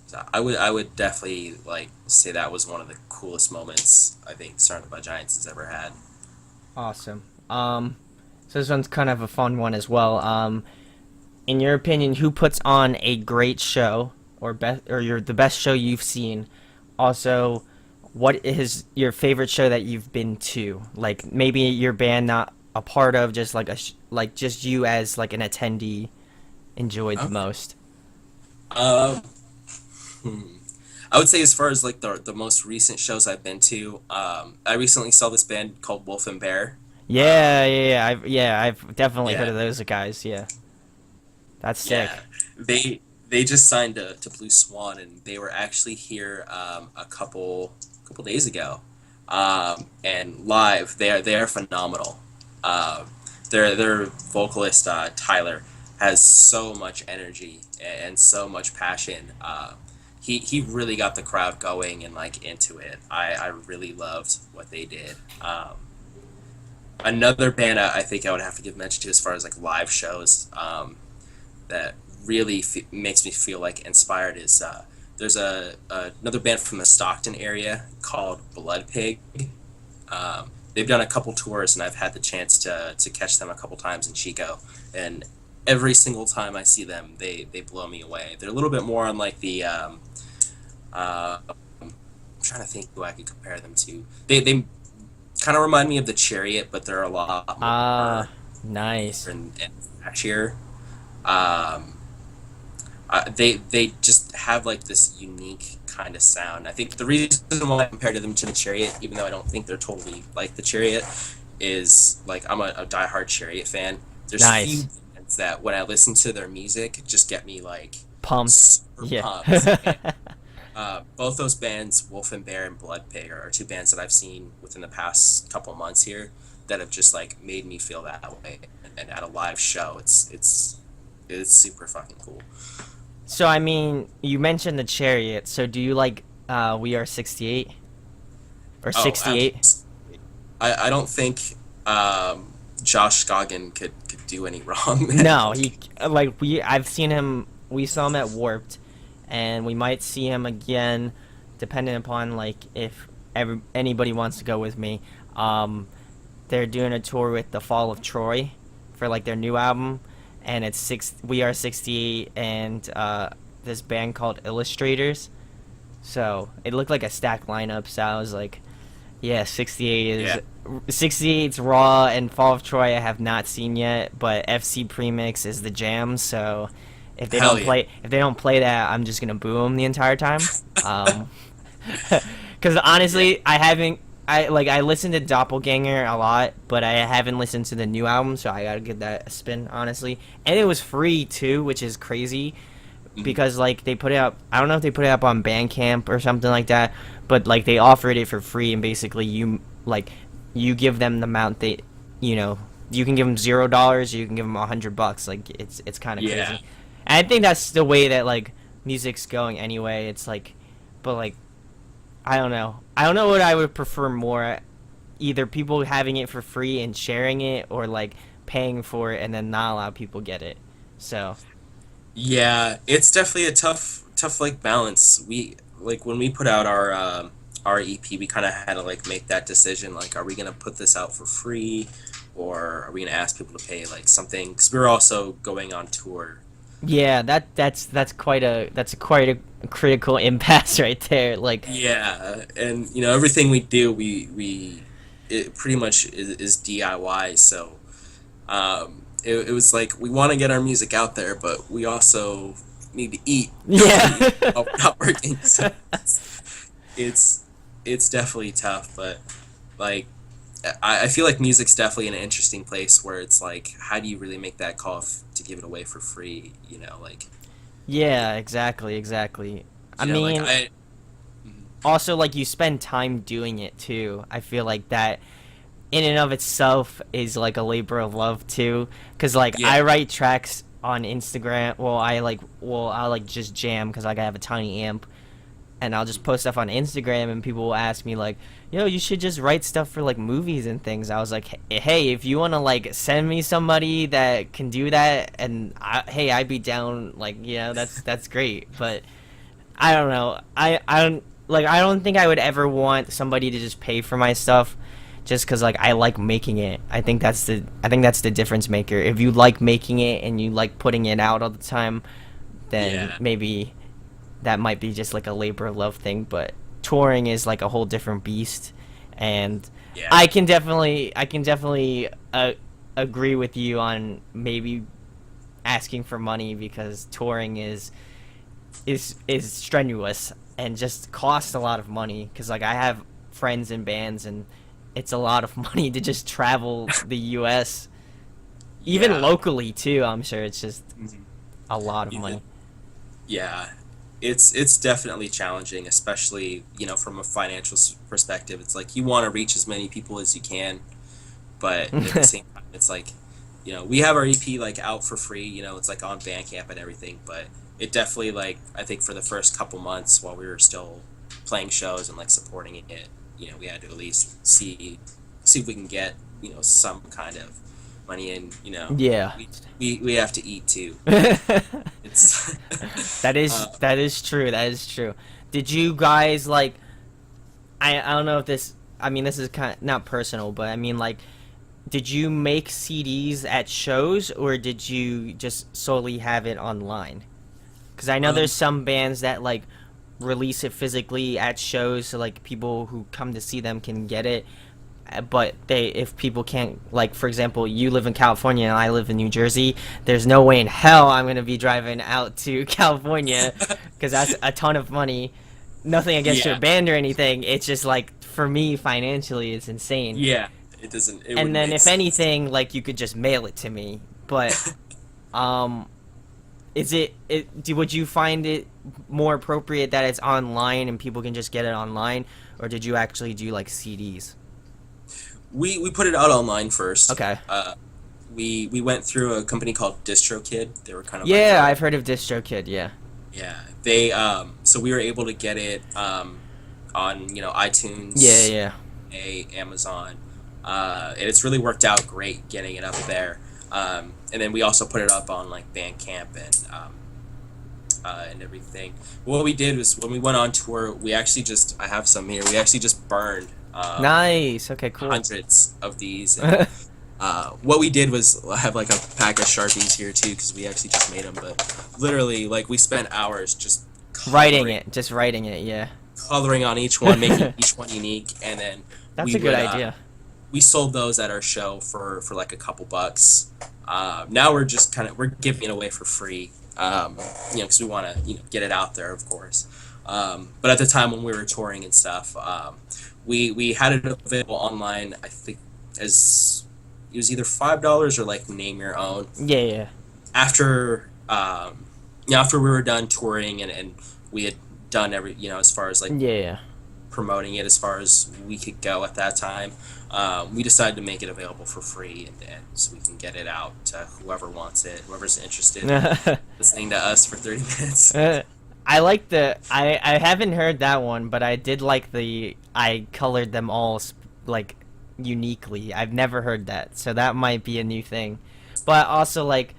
so I would definitely like say that was one of the coolest moments I think Surrounded by Giants has ever had. Awesome. So this one's kind of a fun one as well. In your opinion, who puts on a great show or the best show you've seen? Also, what is your favorite show that you've been to? Like maybe your band not a part of, just like like just you as like an attendee enjoyed the Okay. most. Um, hmm. I would say, as far as like the most recent shows I've been to, I recently saw this band called Wolf and Bear. Yeah, Um, I've definitely heard yeah, of those guys. Yeah, that's yeah, sick. they just signed to Blue Swan, and they were actually here a couple days ago, and live they are phenomenal. Uh, their vocalist Tyler has so much energy and so much passion. He really got the crowd going and like into it. I really loved what they did. Another band I think I would have to give mention to, as far as like live shows, that really makes me feel like inspired, is there's another band from the Stockton area called Blood Pig. They've done a couple tours, and I've had the chance to catch them a couple times in Chico, and every single time I see them, they blow me away. They're a little bit more on like the I'm trying to think who I could compare them to. They kind of remind me of the Chariot, but they're a lot more Nice. and flashier. Um, they just have like this unique kind of sound. I think the reason why I compared them to the Chariot, even though I don't think they're totally like the Chariot, is like I'm a diehard Chariot fan. There's few Nice. bands that when I listen to their music just get me like Pumped. super Yeah. pumped. And both those bands, Wolf and Bear and Blood Pig, are two bands that I've seen within the past couple months here that have just like made me feel that way. And at a live show, it's super fucking cool. So I mean, you mentioned the Chariot. So do you like We Are 68 or Oh, 68? absolutely. I don't think Josh Scoggin could do any wrong, man. No, Like, he like we I've seen him. We saw him at Warped, and we might see him again, depending upon like if anybody wants to go with me. Um, they're doing a tour with the Fall of Troy for like their new album, and it's six. We Are 68 and this band called Illustrators. So it looked like a stacked lineup. So I was like, yeah, 68 yeah, is 68's Raw, and Fall of Troy I have not seen yet, but FC Premix is the jam. So hell yeah. if they don't play that, I'm just gonna boo them the entire time. Um, because honestly, I haven't. I listened to Doppelganger a lot, but I haven't listened to the new album, so I gotta give that a spin, honestly. And it was free too, which is crazy Mhm. because like they put it up. I don't know if they put it up on Bandcamp or something like that, but like they offered it for free, and basically like you give them the amount they, you know, you can give them $0, you can give them $100. Like it's kind of Yeah, crazy, and I think that's the way that like music's going anyway. It's like, but like I don't know. I don't know what I would prefer more, either people having it for free and sharing it, or like paying for it and then not allow people get it. So yeah. It's definitely a tough like balance. We like when we put out our EP, we kind of had to like make that decision. Like, are we gonna put this out for free, or are we gonna ask people to pay like something? Because we're also going on tour. yeah, that's quite a critical impasse right there. Like, Yeah, and you know everything we do, we it pretty much is DIY. So it was like we want to get our music out there, but we also need to eat. Yeah. While we're not working. So it's it's definitely tough, but like I feel like music's definitely an interesting place where it's like, how do you really make that call to give it away for free? Like Yeah, exactly, exactly. I like mean, I. also like you spend time doing it too. I feel like that in and of itself is like a labor of love too, because like Yeah. I write tracks on Instagram. I like just jam because like I have a tiny amp, and I'll just post stuff on Instagram, and people will ask me like, "Yo, you should just write stuff for like movies and things." I was like, "Hey, if you want to like send me somebody that can do that, and hey, I'd be down. Like, that's great." But I don't know. I don't think I would ever want somebody to just pay for my stuff just cuz like I like making it. I think that's the difference maker. If you like making it and you like putting it out all the time, then Yeah. maybe that might be just like a labor of love thing, but touring is like a whole different beast, and Yeah. I can definitely agree with you on maybe asking for money because touring is strenuous and just costs a lot of money because like I have friends in bands and it's a lot of money to just travel the US even Yeah. locally too. I'm sure it's just Mhm. a lot of Even money. Yeah, it's definitely challenging, especially from a financial perspective. It's like you want to reach as many people as you can, but at the same time, it's like we have our EP like out for free. It's like on Bandcamp and everything, but it definitely like I think for the first couple months while we were still playing shows and like supporting it, we had to at least see if we can get some kind of money in. Yeah. We have to eat too. It's uh, That is true. That is true. Did you guys like I don't know if this I mean this is kind of not personal, but I mean like did you make CDs at shows or did you just solely have it online? Cuz I know there's um, some bands that like release it physically at shows so like people who come to see them can get it. But they if people can't like for example you live in California and I live in New Jersey, there's no way in hell I'm gonna be driving out to California because that's a ton of money. Nothing against your yeah, band or anything, it's just like for me financially it's insane. yeah. It And wouldn't then make if sense. anything like you could just mail it to me, but um would you find it more appropriate that it's online and people can just get it online, or did you actually do like CDs? We put it out online first. Okay. We went through a company called DistroKid. They were kind of like Yeah, our I've heard of DistroKid. Yeah. yeah. They so we were able to get it on Yeah, iTunes, yeah. Amazon, and it's really worked out great getting it up there. And then we also put it up on like Bandcamp and everything. What we did was when we went on tour, we actually just I have some here. We actually just burned Nice. Okay, cool. hundreds of these, and what we did was I have like a pack of Sharpies here too because we actually just made them. But literally, like we spent hours just Writing coloring, it, just writing it. Yeah. coloring on each one, making each one unique, and then That's we a good would idea. we sold those at our show for like a couple bucks. Now we're just we're giving it away for free, because we want to get it out there, of course. But at the time when we were touring and stuff, we had it available online. I think as it was either $5 or like name your own. Yeah, yeah. After after we were done touring and we had done every as far as like Yeah, yeah. promoting it as far as we could go at that time. We decided to make it available for free, and so we can get it out to whoever wants it, whoever's interested in listening to us for 30 minutes. I like I haven't heard that one, but I did like the I colored them all like uniquely. I've never heard that, so that might be a new thing. But also like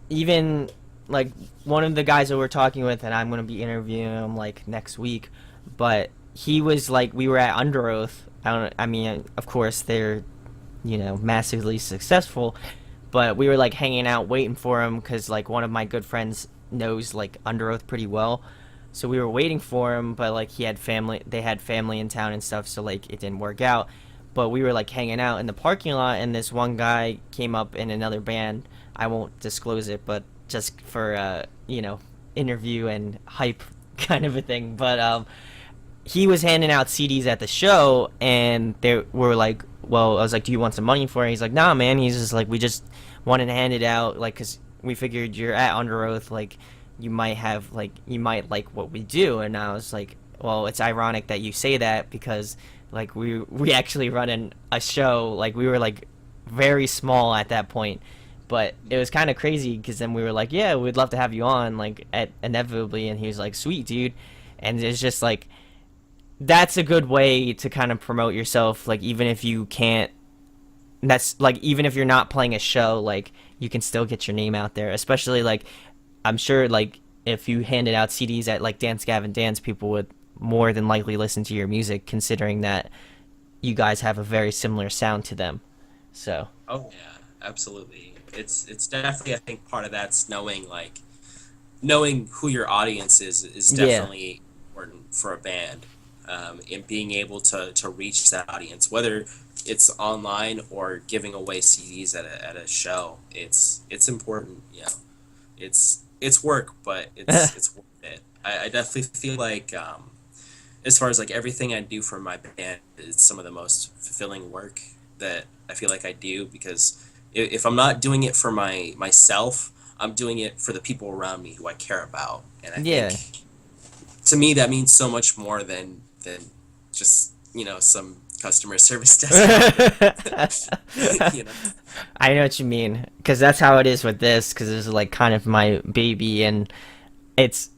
even like one of the guys that we're talking with, and I'm gonna be interviewing him like next week, but he was like we were at Under Oath. I mean, of course they're massively successful, but we were like hanging out waiting for him because like one of my good friends knows like Under Oath pretty well, so we were waiting for him, but like he had family, they had family in town and stuff, so like it didn't work out. but we were like hanging out in the parking lot, and this one guy came up in another band. I won't disclose it, but just for interview and hype kind of a thing. But he was handing out CDs at the show, and they were like, well, I was like, do you want some money for it? He's like, nah, man. He's just like, we just wanted to hand it out, like, because we figured you're at Under Oath, like, you might like what we do. And I was like, well, it's ironic that you say that, because like we actually run a show, like we were like very small at that point, but it was kind of crazy because then we were like, yeah, we'd love to have you on, like, at Inevitably. And he was like, sweet, dude. And it's just like, that's a good way to kind of promote yourself, like, even if you can't, that's like, even if you're not playing a show, like, you can still get your name out there. Especially like, I'm sure, like, if you handed out CDs at like Dance Gavin Dance, people would more than likely listen to your music, considering that you guys have a very similar sound to them. So Oh yeah, absolutely. It's definitely, I think part of that's knowing who your audience is yeah. definitely important for a band, and being able to reach that audience, whether it's online or giving away CDs at a show. It's important. It's work, but it's worth it. I definitely feel like, as far as like everything I do for my band is some of the most fulfilling work that I feel like I do, because if I'm not doing it for myself, I'm doing it for the people around me who I care about. And I Yeah. think, to me, that means so much more than just, some customer service desk. you know. I know what you mean, because that's how it is with this, because this is like kind of my baby. And it's,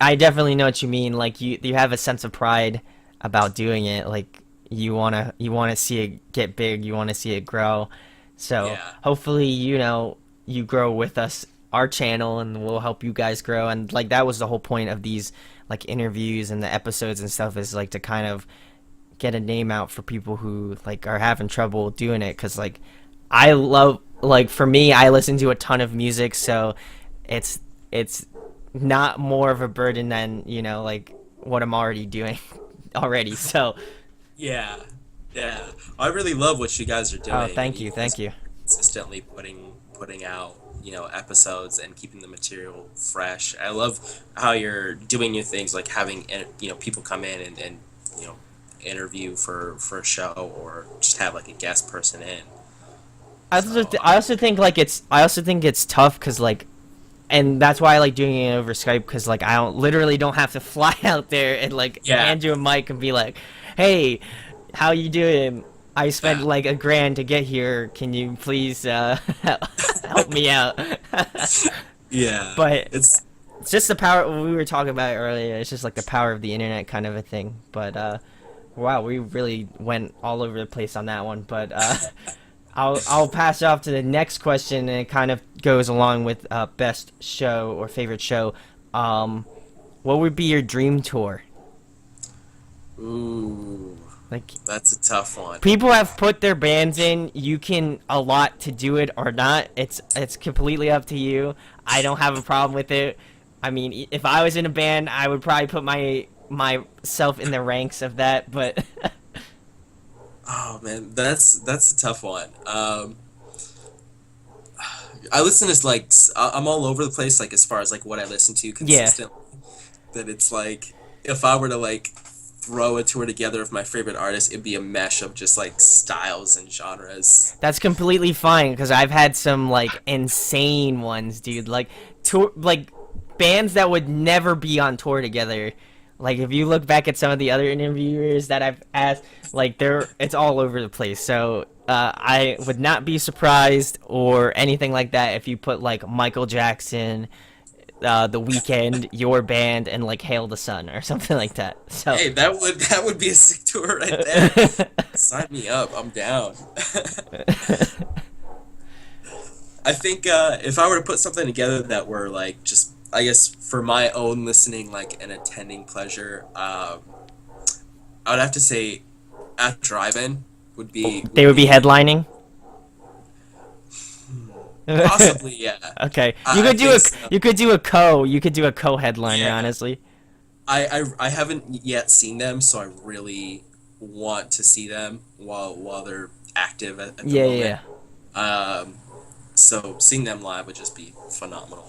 I definitely know what you mean. Like, you have a sense of pride about doing it. Like, you wanna see it get big. You want to see it grow. So Yeah. hopefully, you grow with us, our channel, and we'll help you guys grow. And like, that was the whole point of these like interviews and the episodes and stuff, is like to kind of get a name out for people who like are having trouble doing it. Because like, I love, like, for me, I listen to a ton of music, so it's not more of a burden than, like, what I'm already doing already. So Yeah. Yeah. I really love what you guys are oh, doing, and thank you you, guys thank are you. consistently putting out, episodes and keeping the material fresh. I love how you're doing your things, like having, people come in and you know interview for a show, or just have like a guest person in. So I also think like it's tough, because like, and that's why I like doing it over Skype, because like, I don't literally don't have to fly out there and like yeah, hand you a mic and be like, hey, how you doing? I spent yeah, like $1,000 to get here. Can you please help me out? yeah. But It's it's just the power, we were talking about it earlier. It's just like the power of the internet kind of a thing. But wow, we really went all over the place on that one. But I'll pass it off to the next question, and it kind of goes along with best show or favorite show. Um, what would be your dream tour? ooh, Like, that's a tough one. people have put their bands in. You can allot to do it or not. It's completely up to you. I don't have a problem with it. I mean, if I was in a band, I would probably put myself in the ranks of that. But Oh man, that's a tough one. I listen to like I'm all over the place, like as far as like what I listen to yeah, consistently. That it's like, if I were to like throw a tour together of my favorite artists, it'd be a mesh of just like styles and genres. that's completely fine, because I've had some like insane ones, dude. Like, tour, like, bands that would never be on tour together. Like, if you look back at some of the other interviewers that I've asked, like, it's all over the place. So I would not be surprised or anything like that if you put like Michael Jackson, The Weeknd, your band, and like Hail the Sun or something like that. So Hey, that would be a sick tour right there. Sign me up. I'm down. I think, if I were to put something together that were like just, I guess, for my own listening, like an attending pleasure, I would have to say, at Drive-In would be they would would be be headlining. possibly, yeah. Okay, I think so. you could do a co-headliner, Yeah. honestly. I haven't yet seen them, so I really want to see them while they're active at the Yeah, moment. yeah. Um, so seeing them live would just be phenomenal.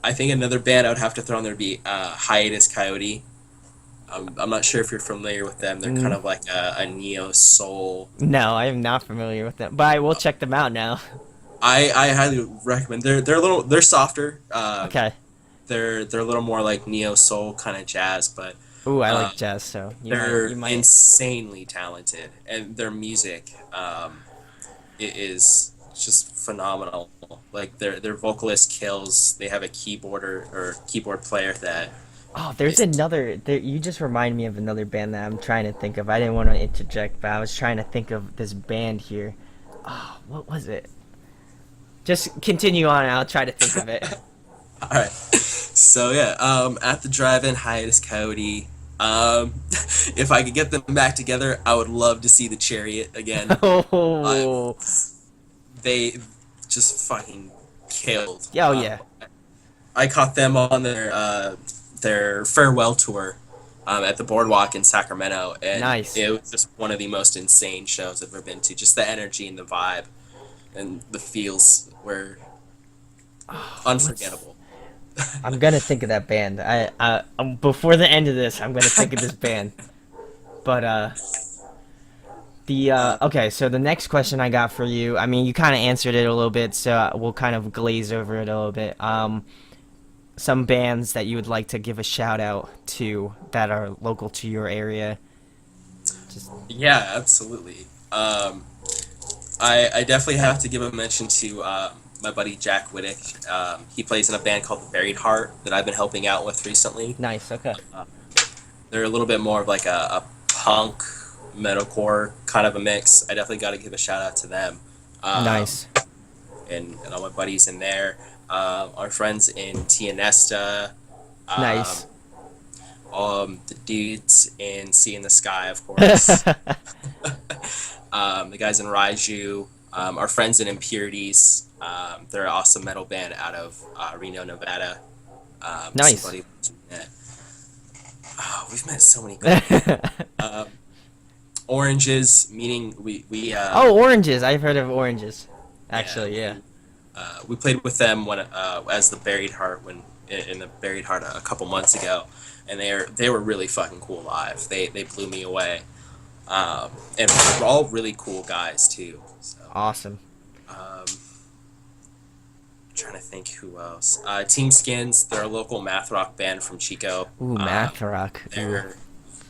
I think another band I would have to throw in there would be Hiatus Coyote. I'm not sure if you're familiar with them. They're kind Mm, of like a neo soul. no, I am not familiar with them, but I will check them out now. I highly recommend. They're a little they're softer. Okay. They're a little more like neo soul kind of jazz, but Ooh, I uh, like jazz, so you they're might. insanely talented, and their music it is just phenomenal. Like their vocalist kills. They have a keyboard player that Oh, there's is another. There, you just remind me of another band that I'm trying to think of. I didn't want to interject, but I was trying to think of this band here. Oh, what was it? Just continue on, and I'll try to think of it. all right. So yeah, at the drive-in, Hiatus Coyote. If I could get them back together, I would love to see the Chariot again. Uh, Oh, they just fucking killed. yeah, oh yeah, I caught them on their farewell tour at the Boardwalk in Sacramento, and nice. it was just one of the most insane shows I've ever been to. Just the energy and the vibe and the feels were What's unforgettable. I'm gonna think of that band. Before the end of this, I'm gonna think of this band. But Uh, okay, so the next question I got for you, I mean, you kind of answered it a little bit, so we'll kind of glaze over it a little bit. Some bands that you would like to give a shout out to that are local to your area. Just yeah, absolutely. I definitely have to give a mention to my buddy Jack Whittick. He plays in a band called The Buried Heart that I've been helping out with recently. nice. Okay. Uh, they're a little bit more of like a punk metalcore kind of a mix. I definitely got to give a shout out to them. Um, Nice. and all my buddies in there. Our friends in Tianesta. Um, Nice. the dudes in Sea in the Sky, of course. The guys in Raiju. Our friends in Impurities. They're an awesome metal band out of Reno, Nevada. Nice. Somebody met. Oh, we've met so many cool people. Um, Oranges, meaning Oh, oranges. I've heard of oranges. yeah, Actually, yeah. we played with them when as the Buried Heart when in the Buried Heart a couple months ago, and they were really fucking cool live. They blew me away, and we're all really cool guys too. So, Awesome. trying to think who else. Team Skins, they're a local math rock band from Chico. Ooh, math rock. Ooh.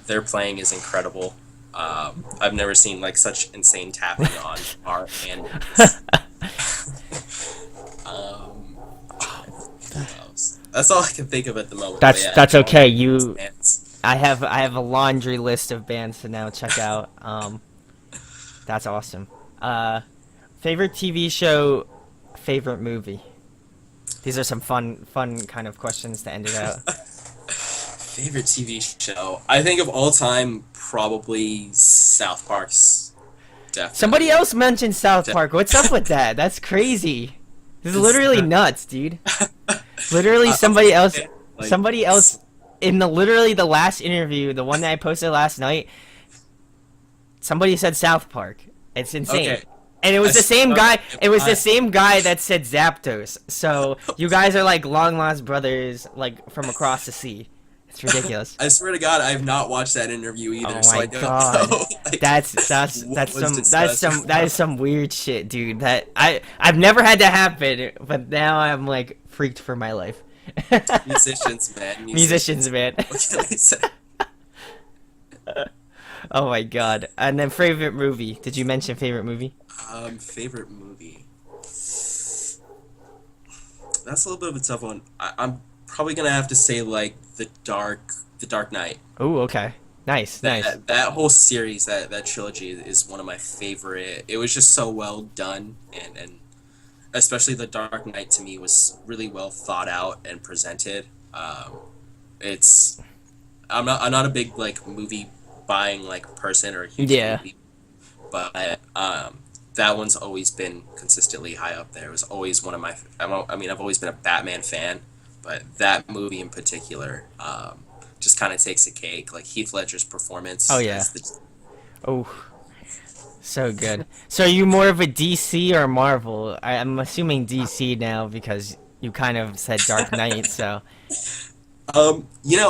Their playing is incredible. I've never seen like such insane tapping on our and who else? That's all I can think of at the moment. But yeah, That's all okay. those You bands. I have a laundry list of bands to now check out. That's awesome. Favorite TV show, favorite movie. These are some fun kind of questions to end it out. Favorite TV show? I think of all time, probably South Park's. Somebody Definitely. else mentioned South Park. What's up with that? That's crazy. This is It's, literally nuts, dude. Literally I'm a fan. Like, somebody else in the literally the last interview, the one that I posted last night, somebody said South Park. It's insane. okay, And it I was the same guy. It was the I, same guy that said Zapdos. So you guys are like long lost brothers, like from across the sea. It's ridiculous. I swear to God, I have not watched that interview either, Oh so my I don't god. know. Like, what was discussed. That is some weird shit, dude. I've never had that happen, but now I'm like freaked for my life. Musicians, man, Musicians, man. What can I say? Oh my god. And then favorite movie. Did you mention favorite movie? Favorite movie. That's a little bit of a tough one. I'm probably gonna have to say like the Dark Knight. Oh, okay. Nice, nice. That whole series, that trilogy is one of my favorite. It was just so well done, and especially the Dark Knight to me was really well thought out and presented. It's I'm not a big like movie buying like person or a huge Yeah. movie, but that one's always been consistently high up there. It was always one of my. I mean, I've always been a Batman fan, but that movie in particular, just just kind of takes a cake. Like Heath Ledger's Oh performance yeah. as the Oh, so good. So are you more of a DC or Marvel? I'm assuming DC now because you kind of said Dark Knight. So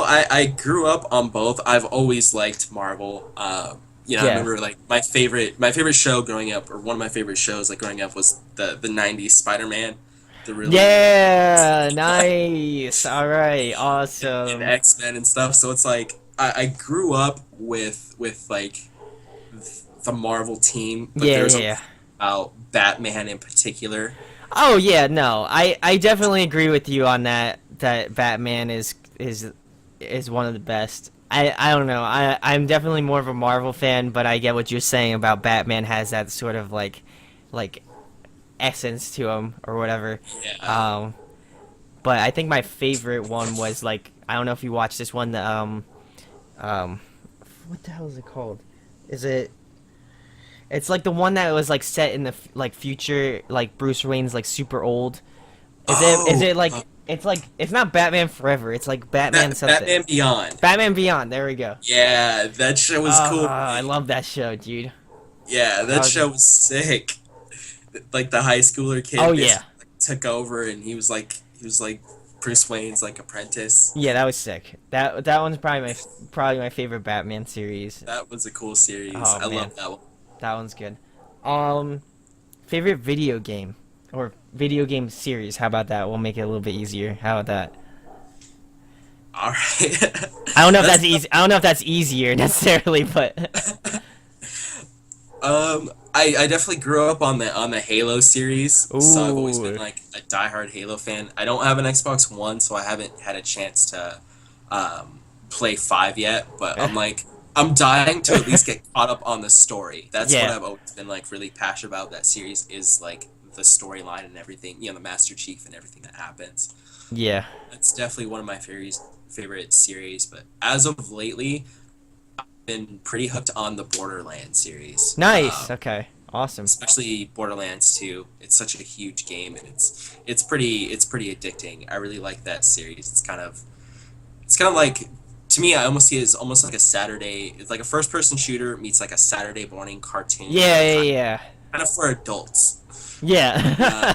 I grew up on both. I've always liked Marvel. I yeah. remember like my favorite show growing up, or one of my favorite shows like growing up was the '90s Spider-Man, the really Yeah, nice. All right, and awesome. X-Men and stuff. So it's like I grew up with like the Marvel team, but Yeah, there's yeah, a yeah. about Batman in particular. Oh yeah, no, I definitely agree with you on that. That Batman is one of the best. I don't know. I'm definitely more of a Marvel fan, but I get what you're saying about Batman has that sort of like essence to him or whatever. Yeah. Um, but I think my favorite one was like I don't know if you watched this one. The um, what the hell is it called? Is it? It's like the one that was like set in the like future, like Bruce Wayne's like super old. Is it? Is Oh, it like? It's like it's not Batman Forever. It's like Batman something. Batman Beyond. Batman Beyond. There we go. Yeah, that show was cool. I love that show, dude. Yeah, That that was show was sick. Like the high schooler kid oh yeah, basically like, took over, and he was like Bruce Wayne's like apprentice. yeah. That was sick. That one's probably my favorite Batman series. That was a cool series. Oh I man, love that one. that one's good. Um, favorite video game or video game series? How about that? We'll make it a little bit easier. How about that? All right. I don't know if That's that's easy. I don't know if that's easier necessarily, but I definitely grew up on the Halo series, so I've always been ooh, like a diehard Halo fan. I don't have an Xbox One, so I haven't had a chance to play 5 yet, but I'm dying to at least get caught up on the story. That's what yeah, I've always been like really passionate about. That series is like the storyline and everything, the Master Chief and everything that happens. yeah. That's definitely one of my favorite series, but as of lately, been pretty hooked on the Borderlands series. Nice. Okay. Awesome. Especially Borderlands 2. It's such a huge game, and it's pretty addicting. I really like that series. It's kind of like, to me, I almost see it as almost like a Saturday. It's like a first person shooter meets like a Saturday morning cartoon, Yeah, yeah, yeah. kind of for adults. Yeah.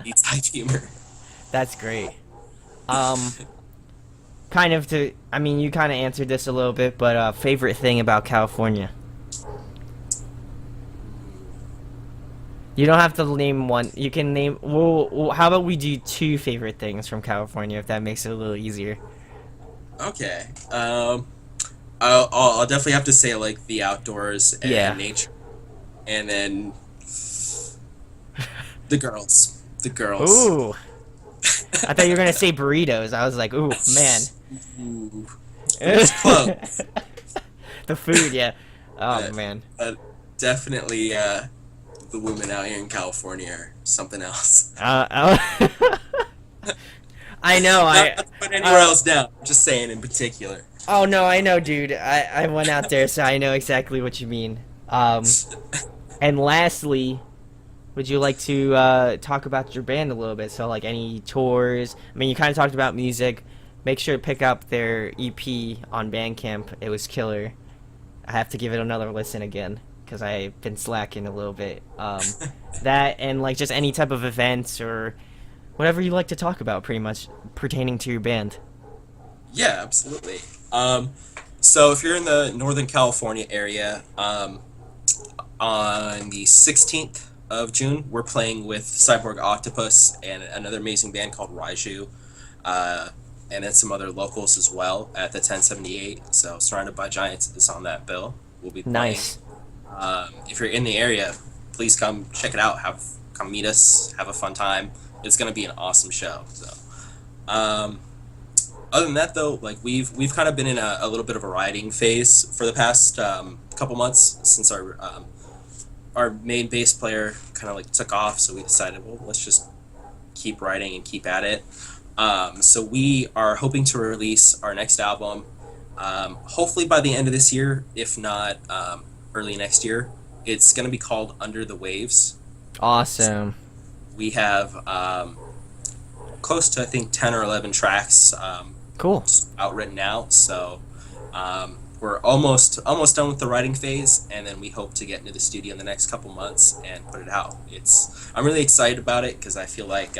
It's type humor. That's great. Um, kind of to. I mean, you kind of answered this a little bit, but favorite thing about California? You don't have to name one. You can name. Well, how about we do two favorite things from California, if that makes it a little easier. Okay. I'll definitely have to say like the outdoors Yeah. and nature, and then the girls. The girls. Ooh. I thought you were gonna say burritos. I was like, ooh, man. Ooh. It's close. The food, yeah. Oh But, man. definitely, the women out here in California are something else. I know. Not to put anywhere else down. I'm just saying in particular. Oh no, I know, dude. I went out there, so I know exactly what you mean. And lastly, would you like to talk about your band a little bit? So like any tours? I mean, you kind of talked about music. Make sure to pick up their EP on Bandcamp. It was killer. I have to give it another listen again because I've been slacking a little bit. That and like just any type of events or whatever you like to talk about, pretty much pertaining to your band. Yeah, absolutely. So if you're in the Northern California area, on the 16th of June, we're playing with Cyborg Octopus and another amazing band called Raiju, and then some other locals as well at the 1078. So Surrounded by Giants is on that bill. We'll be playing. Nice. If you're in the area, please come check it out. Come meet us. Have a fun time. It's gonna be an awesome show. So, other than that, though, like we've kind of been in a little bit of a writing phase for the past couple months since our main bass player kind of like took off. So we decided, well, let's just keep writing and keep at it. So we are hoping to release our next album, hopefully by the end of this year, if not early next year. It's going to be called Under the Waves. Awesome. We have close to, I think, 10 or 11 tracks Cool. just about written out. So we're almost done with the writing phase, and then we hope to get into the studio in the next couple months and put it out. I'm really excited about it because I feel like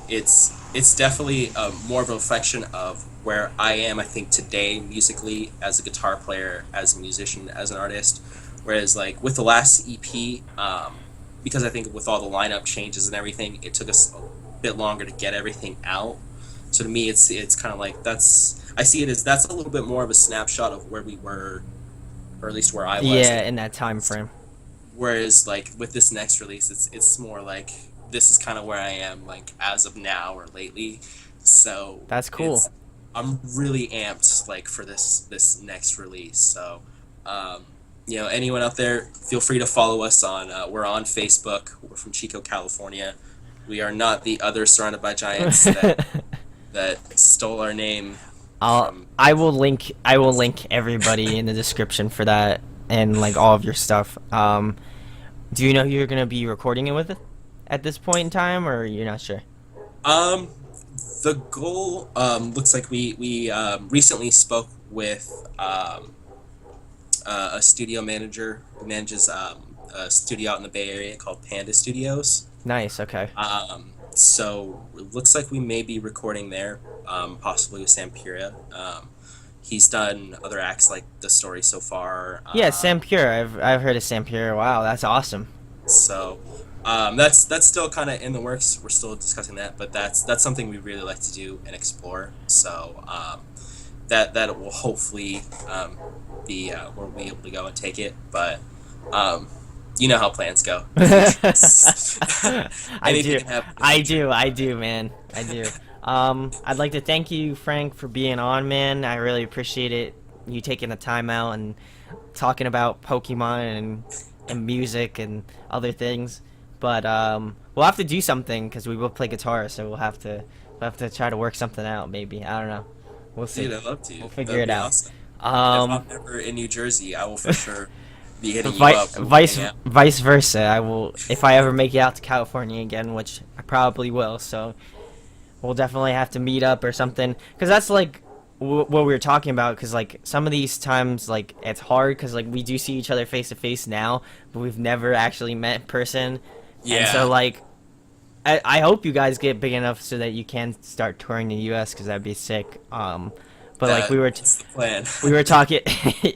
it's definitely more of a reflection of where I am, I think, today musically as a guitar player, as a musician, as an artist. Whereas like with the last EP, because I think with all the lineup changes and everything, it took us a bit longer to get everything out. So to me, it's kind of like I see it as that's a little bit more of a snapshot of where we were, or at least where I was. Yeah, in that time frame. Whereas like with this next release, it's more like this is kind of where I am like as of now or lately. So That's cool. I'm really amped like for this next release. So anyone out there, feel free to follow us on. We're on Facebook. We're from Chico, California. We are not the other Surrounded by Giants that stole our name. I will link everybody in the description for that and like all of your stuff. Do you know who you're gonna be recording it with at this point in time, or you're not sure? The goal looks like we recently spoke with a studio manager who manages a studio out in the Bay Area called Panda Studios. Nice. Okay. So it looks like we may be recording there, possibly with Sam Pura. He's done other acts like The Story So Far. Yeah, Sam Pure. I've heard of Sam Pure. Wow, that's awesome. So that's still kind of in the works. We're still discussing that, but that's something we really like to do and explore. So that will hopefully be where we'll be able to go and take it. But you know how plans go. I do, man. I do. I'd like to thank you, Frank, for being on, man. I really appreciate it. You taking the time out and talking about Pokemon and music and other things. But we'll have to do something because we both play guitar, so we'll have to try to work something out. Maybe, I don't know. We'll see. Dude, I'd love to. We'll figure it out. Awesome. If I'm ever in New Jersey, I will for sure be hitting you up. Vice versa. I will if I ever make it out to California again, which I probably will. So we'll definitely have to meet up or something. Because that's like what we were talking about. Because like some of these times, like it's hard because like we do see each other face to face now, but we've never actually met in person. Yeah. And so like. I hope you guys get big enough so that you can start touring the U.S. because that'd be sick. But like that's the plan. we were talking.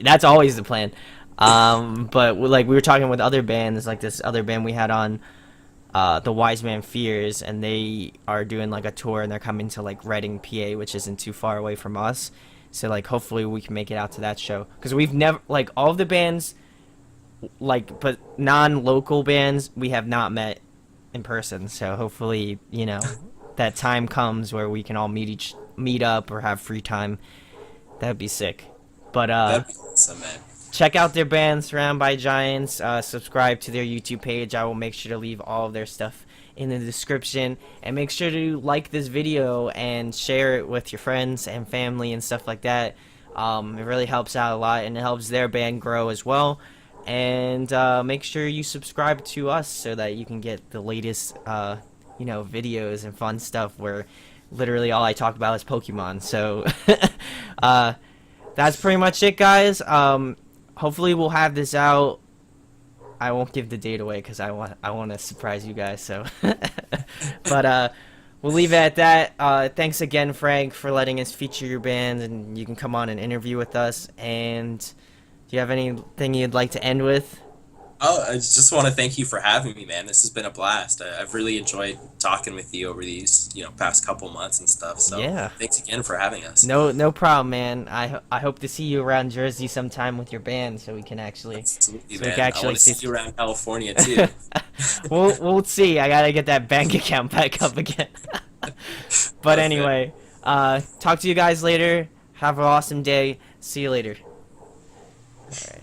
That's always the plan. But like we were talking with other bands, like this other band we had on, the Wise Man Fears, and they are doing like a tour, and they're coming to like Reading, PA, which isn't too far away from us. So like hopefully we can make it out to that show because we've never like all of the bands, like but non-local bands we have not met in person. So hopefully that time comes where we can all meet up or have free time. That'd be sick. But That'd be awesome, man. check out their band Surrounded by Giants. Subscribe to their YouTube page. I will make sure to leave all of their stuff in the description, and make sure to like this video and share it with your friends and family and stuff like that. It really helps out a lot, and it helps their band grow as well. And make sure you subscribe to us so that you can get the latest videos and fun stuff where literally all I talk about is Pokemon. So that's pretty much it, guys. Hopefully we'll have this out. I won't give the date away because I want to surprise you guys. So but we'll leave it at that. Thanks again, Frank, for letting us feature your band, and you can come on and interview with us. And do you have anything you'd like to end with? Oh, I just want to thank you for having me, man. This has been a blast. I've really enjoyed talking with you over these, past couple months and stuff. So yeah, thanks again for having us. No problem, man. I hope to see you around Jersey sometime with your band, so we can actually. Absolutely, man. I want to see you around California too. we'll see. I gotta get that bank account back up again. But anyway, talk to you guys later. Have an awesome day. See you later. All right.